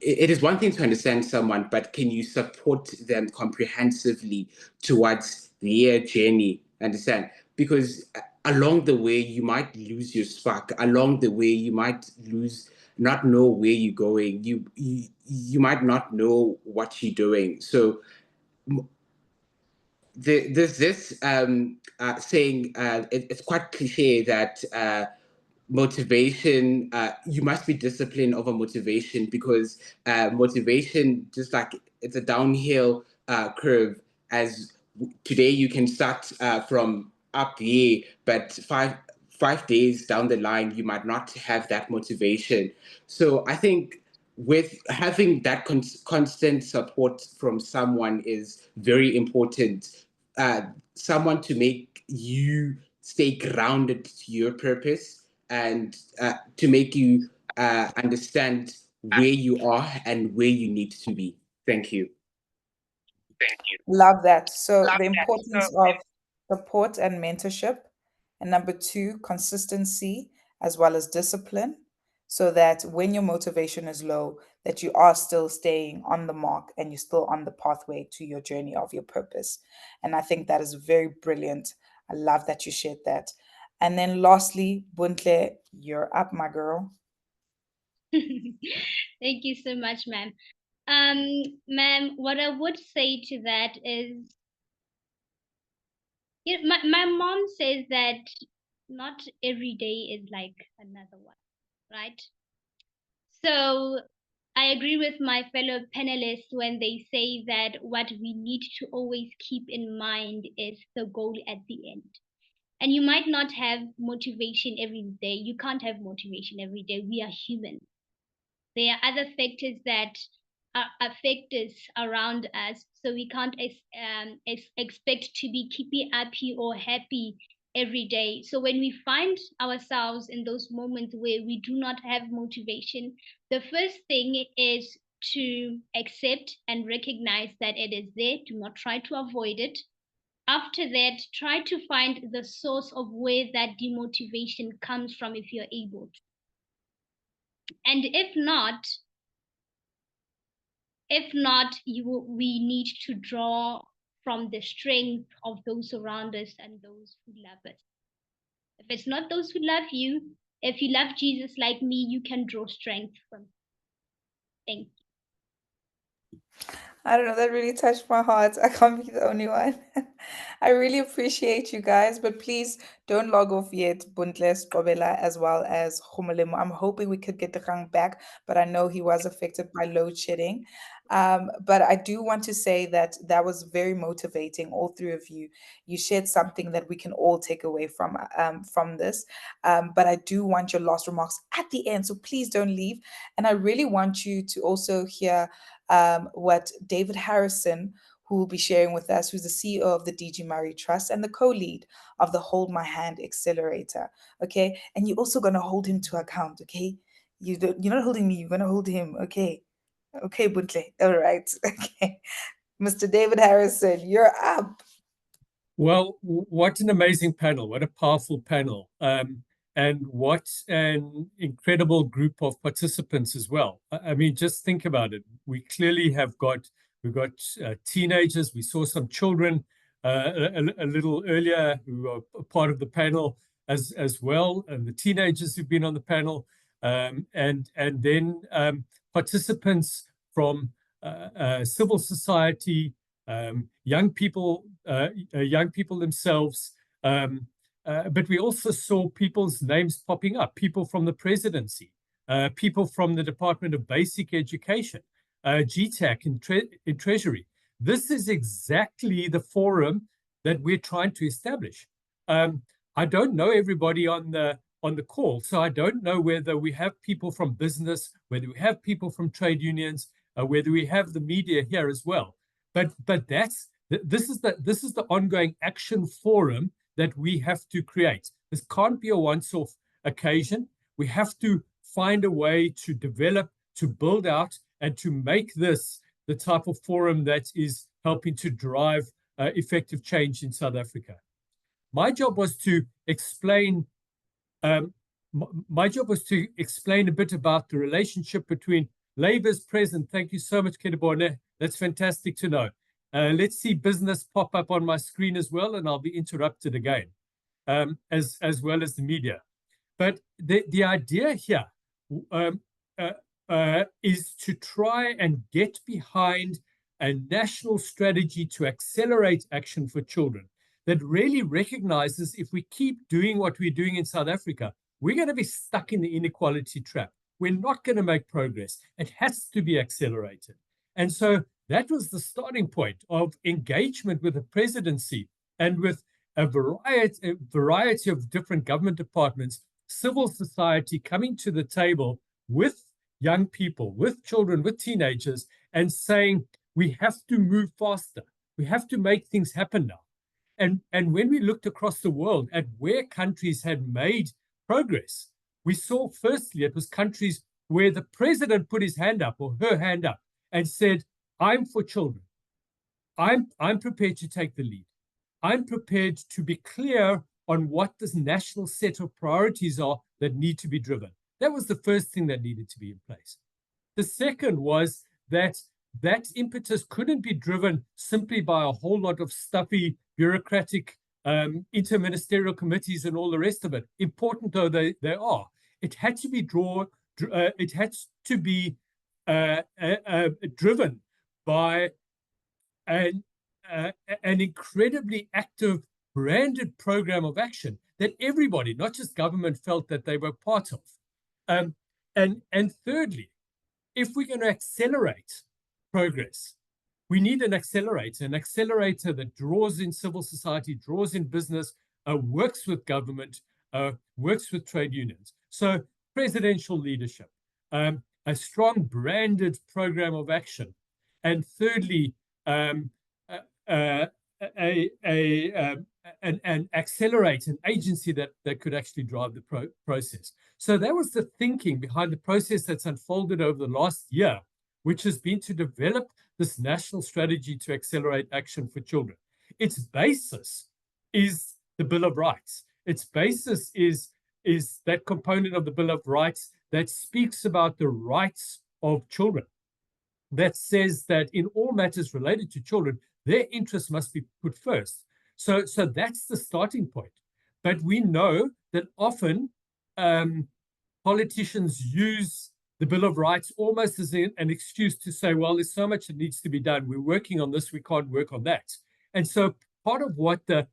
it is one thing to understand someone, but can you support them comprehensively towards their journey? Understand? Because along the way, you might lose your spark. Along the way, you might not know where you're going. You might not know what you're doing. So there's this saying, it's quite cliche that motivation, you must be disciplined over motivation, because motivation, just like it's a downhill curve. As today you can start from up here, but five days down the line you might not have that motivation. So I think with having that constant support from someone is very important. Someone to make you stay grounded to your purpose and to make you understand where you are and where you need to be. Thank you.
Love that. So the importance of support and mentorship. And number two, consistency as well as discipline, so that when your motivation is low, that you are still staying on the mark and you're still on the pathway to your journey of your purpose. And I think that is very brilliant. I love that you shared that. And then lastly, Buntle, you're up, my girl.
Thank you so much, ma'am. Ma'am, what I would say to that is, my mom says that not every day is like another one, right? So I agree with my fellow panelists when they say that what we need to always keep in mind is the goal at the end. And you might not have motivation every day. You can't have motivation every day. We are human. There are other factors that affect us around us, so we can't expect to be keeping happy or happy every day. So when we find ourselves in those moments where we do not have motivation, the first thing is to accept and recognize that it is there. Do not try to avoid it. After that, try to find the source of where that demotivation comes from, if you're able to. And if not, we need to draw from the strength of those around us and those who love us. If it's not those who love you, if you love Jesus like me, you can draw strength from. Thank you.
I don't know, that really touched my heart. I can't be the only one. I really appreciate you guys, but please don't log off yet, Bundles, Bobela, as well as Khumulemo. I'm hoping we could get the Kang back, but I know he was affected by load shedding. But I do want to say that that was very motivating, all three of you. You shared something that we can all take away from this. But I do want your last remarks at the end, so please don't leave. And I really want you to also hear what David Harrison, who will be sharing with us, who's the CEO of the DG Murray Trust and the co-lead of the Hold My Hand Accelerator. Okay, and you're also gonna hold him to account. Okay, you're not holding me. You're gonna hold him. Okay, okay, Buntle. All right. Okay, Mr. David Harrison, you're up.
Well, what an amazing panel. What a powerful panel. And what an incredible group of participants as well. I mean, just think about it. We clearly we've got teenagers. We saw some children a little earlier who are part of the panel as well, and the teenagers who've been on the panel, and then participants from civil society, young people themselves. But we also saw people's names popping up, people from the presidency, people from the Department of Basic Education, GTAC in Treasury. This is exactly the forum that we're trying to establish. I don't know everybody on the call, so I don't know whether we have people from business, whether we have people from trade unions, whether we have the media here as well. But this is the ongoing action forum that we have to create. This can't be a once-off occasion. We have to find a way to develop, to build out, and to make this the type of forum that is helping to drive effective change in South Africa. My job was to explain. My job was to explain a bit about the relationship between Labour's present. Thank you so much, Kedibone. That's fantastic to know. Let's see business pop up on my screen as well, and I'll be interrupted again, as well as the media. But the idea here is to try and get behind a national strategy to accelerate action for children that really recognizes if we keep doing what we're doing in South Africa, we're going to be stuck in the inequality trap. We're not going to make progress. It has to be accelerated. And so that was the starting point of engagement with the presidency and with a variety of different government departments, civil society coming to the table with young people, with children, with teenagers, and saying, we have to move faster. We have to make things happen now. And when we looked across the world at where countries had made progress, we saw firstly it was countries where the president put his hand up or her hand up and said, I'm for children. I'm prepared to take the lead. I'm prepared to be clear on what this national set of priorities are that need to be driven. That was the first thing that needed to be in place. The second was that impetus couldn't be driven simply by a whole lot of stuffy bureaucratic interministerial committees and all the rest of it. Important though they are, it had to be driven by an incredibly active branded program of action that everybody, not just government, felt that they were part of. And thirdly, if we're going to accelerate progress, we need an accelerator that draws in civil society, draws in business, works with government, works with trade unions. So presidential leadership, a strong branded program of action, and thirdly, an accelerate an agency that could actually drive the process. So that was the thinking behind the process that's unfolded over the last year, which has been to develop this national strategy to accelerate action for children. Its basis is the Bill of Rights. Its basis is that component of the Bill of Rights that speaks about the rights of children, that says that in all matters related to children, their interests must be put first. So that's the starting point. But we know that often politicians use the Bill of Rights almost as an excuse to say, well, there's so much that needs to be done. We're working on this, we can't work on that. And so part of what the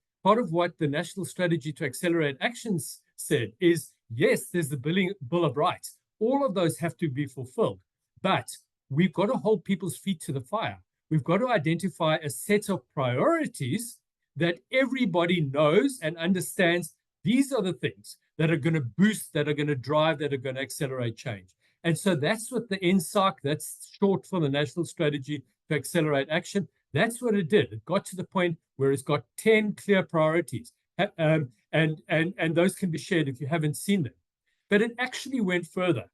National Strategy to Accelerate Actions said is, yes, there's the Bill of Rights. All of those have to be fulfilled, but we've got to hold people's feet to the fire. We've got to identify a set of priorities that everybody knows and understands. These are the things that are going to boost, that are going to drive, that are going to accelerate change. And so that's what the NSAAC, that's short for the National Strategy to Accelerate Action, that's what it did. It got to the point where it's got 10 clear priorities. And those can be shared if you haven't seen them. But it actually went further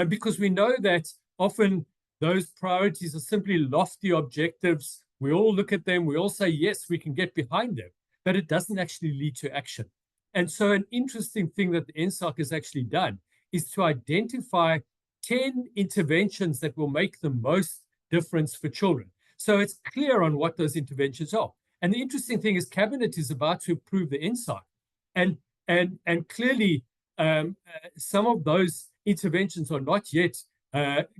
because we know that often those priorities are simply lofty objectives. We all look at them, we all say, yes, we can get behind them, but it doesn't actually lead to action. And so an interesting thing that the NSAAC has actually done is to identify 10 interventions that will make the most difference for children. So it's clear on what those interventions are. And the interesting thing is Cabinet is about to approve the NSAAC. And clearly, some of those interventions are not yet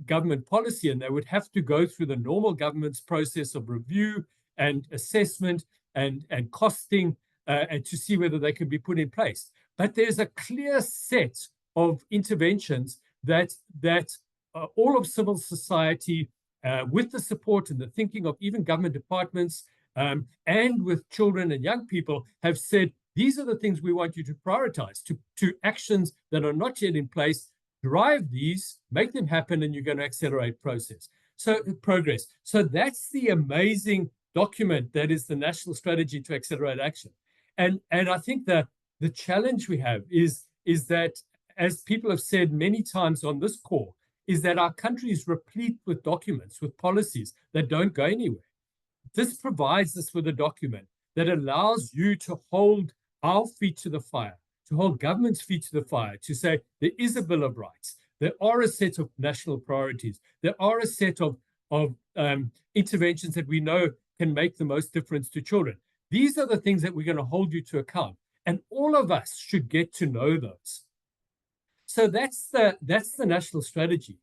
government policy, and they would have to go through the normal government's process of review and assessment and costing and to see whether they can be put in place. But there's a clear set of interventions that all of civil society, with the support and the thinking of even government departments and with children and young people, have said, these are the things we want you to prioritize, to actions that are not yet in place. Drive these, make them happen, and you're going to accelerate progress. So that's the amazing document that is the National Strategy to Accelerate Action. And I think the challenge we have is that, as people have said many times on this call, is that our country is replete with documents, with policies that don't go anywhere. This provides us with a document that allows you to hold our feet to the fire, to hold government's feet to the fire, to say there is a Bill of Rights, there are a set of national priorities, there are a set of interventions that we know can make the most difference to children. These are the things that we're going to hold you to account, and all of us should get to know those. So that's the national strategy.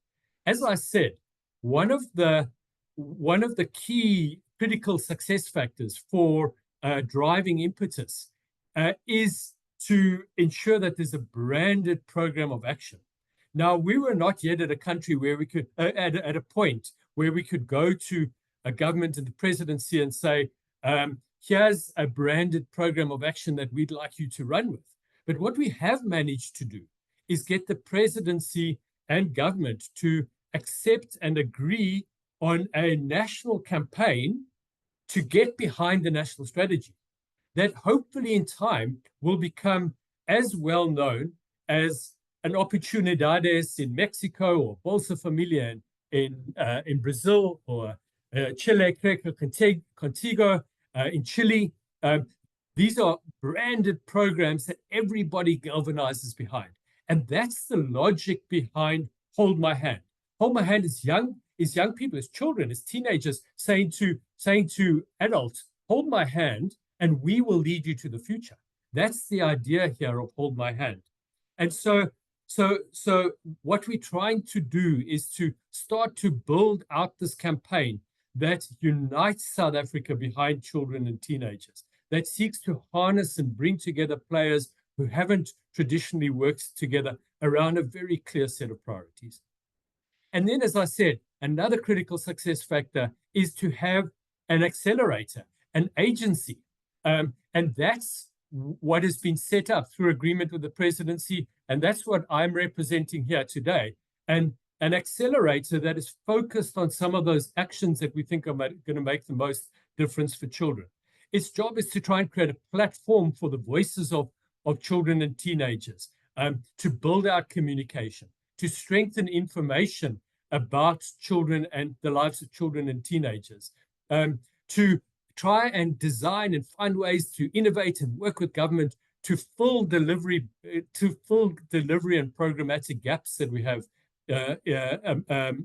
As I said, one of the key critical success factors for driving impetus is to ensure that there's a branded program of action. Now, we were not yet at a country where we could, at a point where we could go to a government and the presidency and say, here's a branded program of action that we'd like you to run with. But what we have managed to do is get the presidency and government to accept and agree on a national campaign to get behind the national strategy that hopefully in time will become as well known as an Oportunidades in Mexico, or Bolsa Familia in Brazil, or Chile Crédito Contigo in Chile. These are branded programs that everybody galvanizes behind. And that's the logic behind Hold My Hand. Hold My Hand is young people, is children, is teenagers saying to adults, hold my hand and we will lead you to the future. That's the idea here of Hold My Hand. And so what we're trying to do is to start to build out this campaign that unites South Africa behind children and teenagers, that seeks to harness and bring together players who haven't traditionally worked together around a very clear set of priorities. And then, as I said, another critical success factor is to have an accelerator, an agency. And that's what has been set up through agreement with the presidency. And that's what I'm representing here today. And an accelerator that is focused on some of those actions that we think are going to make the most difference for children. Its job is to try and create a platform for the voices of children and teenagers, to build out communication, to strengthen information about children and the lives of children and teenagers, to try and design and find ways to innovate and work with government to fill delivery and programmatic gaps that we have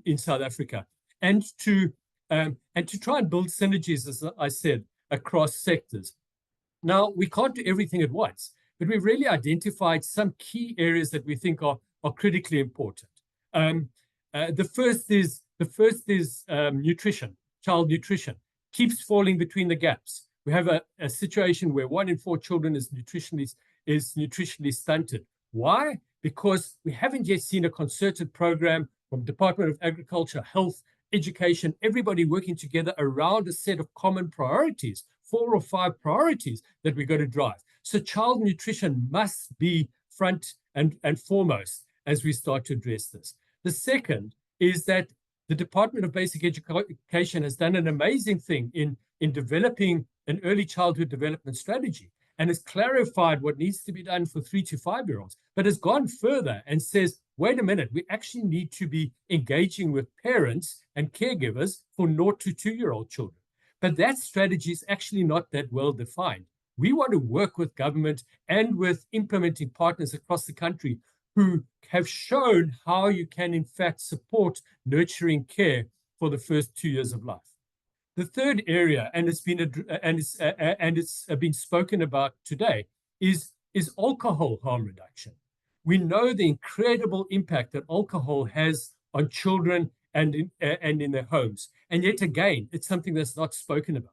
in South Africa, and to try and build synergies, as I said, across sectors. Now, we can't do everything at once, but we've really identified some key areas that we think are critically important. The first is nutrition. Child nutrition keeps falling between the gaps. We have a situation where 1 in 4 children is nutritionally stunted. Why? Because we haven't yet seen a concerted program from Department of Agriculture, Health, Education, everybody working together around a set of common priorities, 4 or 5 priorities that we're going to drive. So child nutrition must be front and foremost as we start to address this. The second is that the Department of Basic Education has done an amazing thing in developing an early childhood development strategy, and has clarified what needs to be done for 3 to 5-year-olds, but has gone further and says, wait a minute, we actually need to be engaging with parents and caregivers for 0 to 2-year-old children. But that strategy is actually not that well defined. We want to work with government and with implementing partners across the country who have shown how you can, in fact, support nurturing care for the first 2 years of life. The third area, and it's been spoken about today, is alcohol harm reduction. We know the incredible impact that alcohol has on children and in their homes, and yet again, it's something that's not spoken about.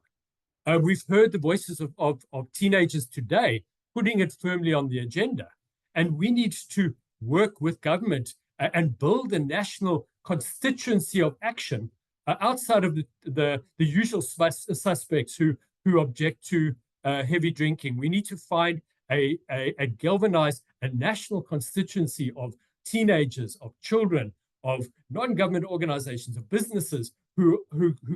We've heard the voices of teenagers today putting it firmly on the agenda, and we need to work with government and build a national constituency of action outside of the usual suspects who object to heavy drinking. We need to find a galvanized, a national constituency of teenagers, of children, of non-government organizations, of businesses who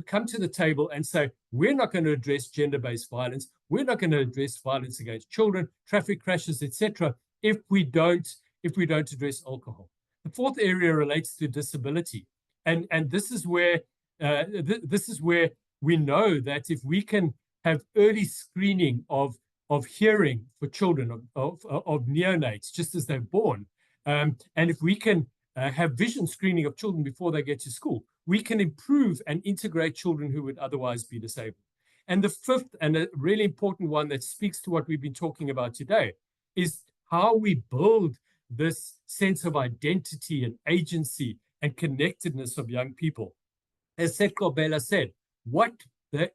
come to the table and say, we're not going to address gender-based violence, we're not going to address violence against children, traffic crashes, etc., if we don't address alcohol. The fourth area relates to disability, and this is where we know that if we can have early screening of hearing for children, of neonates just as they're born, and if we can have vision screening of children before they get to school, we can improve and integrate children who would otherwise be disabled. And the fifth, and a really important one that speaks to what we've been talking about today, is how we build this sense of identity and agency and connectedness of young people. As Seko Bela said, what the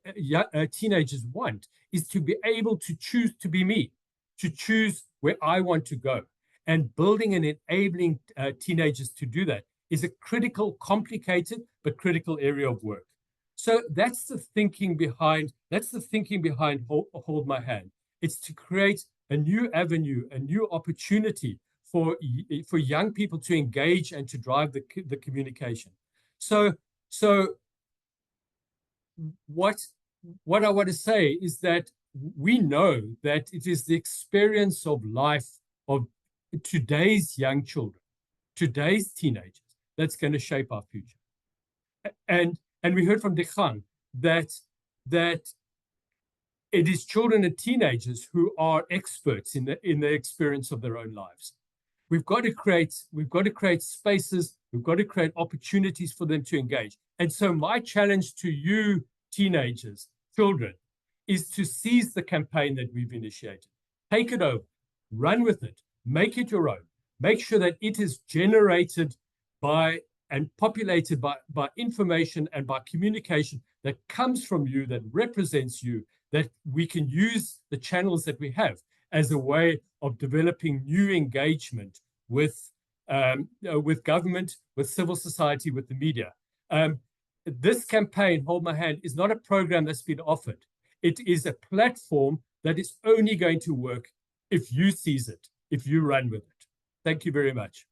teenagers want is to be able to choose to be me, to choose where I want to go. And building and enabling teenagers to do that is a critical, complicated, but critical area of work. So that's the thinking behind Hold My Hand. It's to create a new avenue, a new opportunity for young people to engage and to drive the communication. So what I want to say is that we know that it is the experience of life of today's young children, today's teenagers, that's going to shape our future. And we heard from Dikgang that it is children and teenagers who are experts in the experience of their own lives. We've got to create spaces, we've got to create opportunities for them to engage. And so my challenge to you, teenagers, children, is to seize the campaign that we've initiated. Take it over, run with it, make it your own. Make sure that it is generated by and populated by information and by communication that comes from you, that represents you, that we can use the channels that we have as a way of developing new engagement with government, with civil society, with the media. This campaign, Hold My Hand, is not a program that's been offered. It is a platform that is only going to work if you seize it, if you run with it. Thank you very much.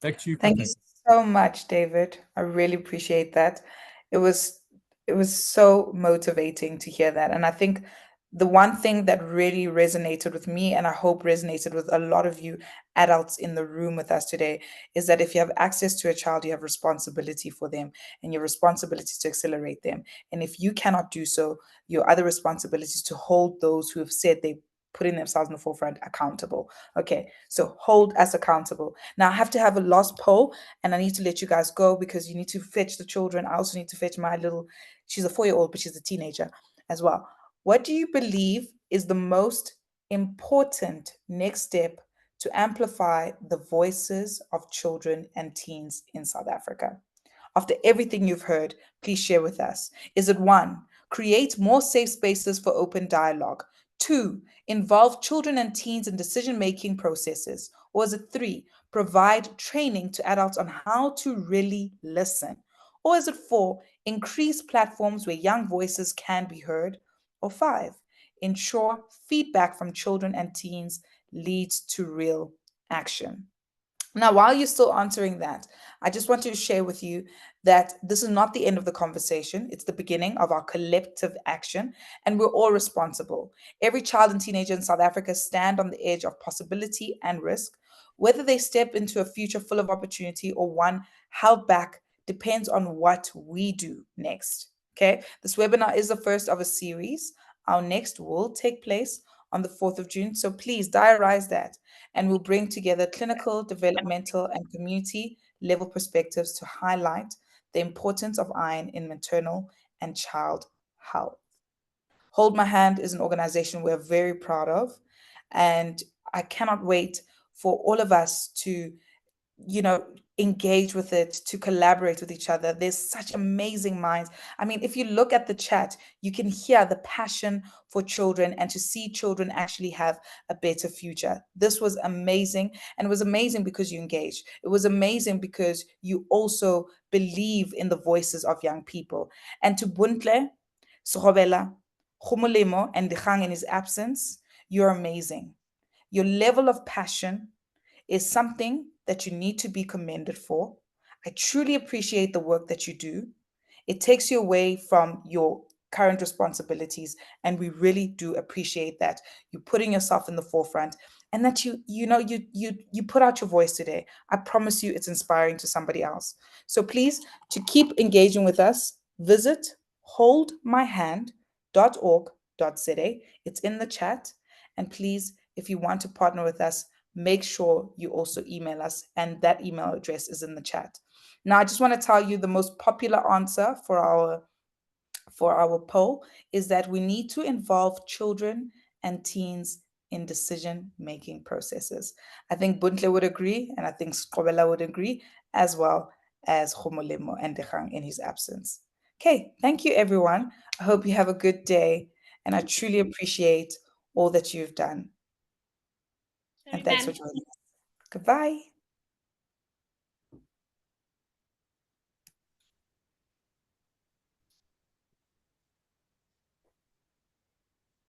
Back to you.
Thank you so much, David. I really appreciate that. It was so motivating to hear that. And I think the one thing that really resonated with me, and I hope resonated with a lot of you adults in the room with us today, is that if you have access to a child, you have responsibility for them, and your responsibility to accelerate them. And if you cannot do so, your other responsibility is to hold those who have said they putting themselves in the forefront accountable. Okay, so hold us accountable. Now I have to have a last poll, and I need to let you guys go because you need to fetch the children. I also need to fetch my little, she's a 4-year-old, but she's a teenager as well. What do you believe is the most important next step to amplify the voices of children and teens in South Africa? After everything you've heard, please share with us. Is it 1, create more safe spaces for open dialogue? 2, involve children and teens in decision-making processes? Or is it 3, provide training to adults on how to really listen? Or is it 4, increase platforms where young voices can be heard? Or 5, ensure feedback from children and teens leads to real action? Now, while you're still answering that, I just want to share with you that this is not the end of the conversation. It's the beginning of our collective action, and we're all responsible. Every child and teenager in South Africa stand on the edge of possibility and risk. Whether they step into a future full of opportunity or one held back depends on what we do next. Okay, this webinar is the first of a series. Our next will take place on the 4th of June. So please diarize that, and we'll bring together clinical, developmental, and community level perspectives to highlight the importance of iron in maternal and child health. Hold My Hand is an organization we're very proud of, and I cannot wait for all of us to engage with it, to collaborate with each other. There's such amazing minds. I mean, if you look at the chat, you can hear the passion for children and to see children actually have a better future. This was amazing. And it was amazing because you engaged. It was amazing because you also believe in the voices of young people. And to Buntle, Srobela, Khumulemo, and Dikgang in his absence, you're amazing. Your level of passion is something that you need to be commended for. I truly appreciate the work that you do. It takes you away from your current responsibilities, and we really do appreciate that you're putting yourself in the forefront and that you put out your voice today. I promise you it's inspiring to somebody else. So please, to keep engaging with us, visit holdmyhand.org.za. It's in the chat. And please, if you want to partner with us, make sure you also email us, and that email address is in the chat. Now, I just want to tell you the most popular answer for our poll is that we need to involve children and teens in decision-making processes. I think Buntle would agree, and I think Srobela would agree, as well as Khumulemo and Dikgang in his absence. Okay, thank you, everyone. I hope you have a good day, and I truly appreciate all that you've done. And thanks for joining us. Goodbye.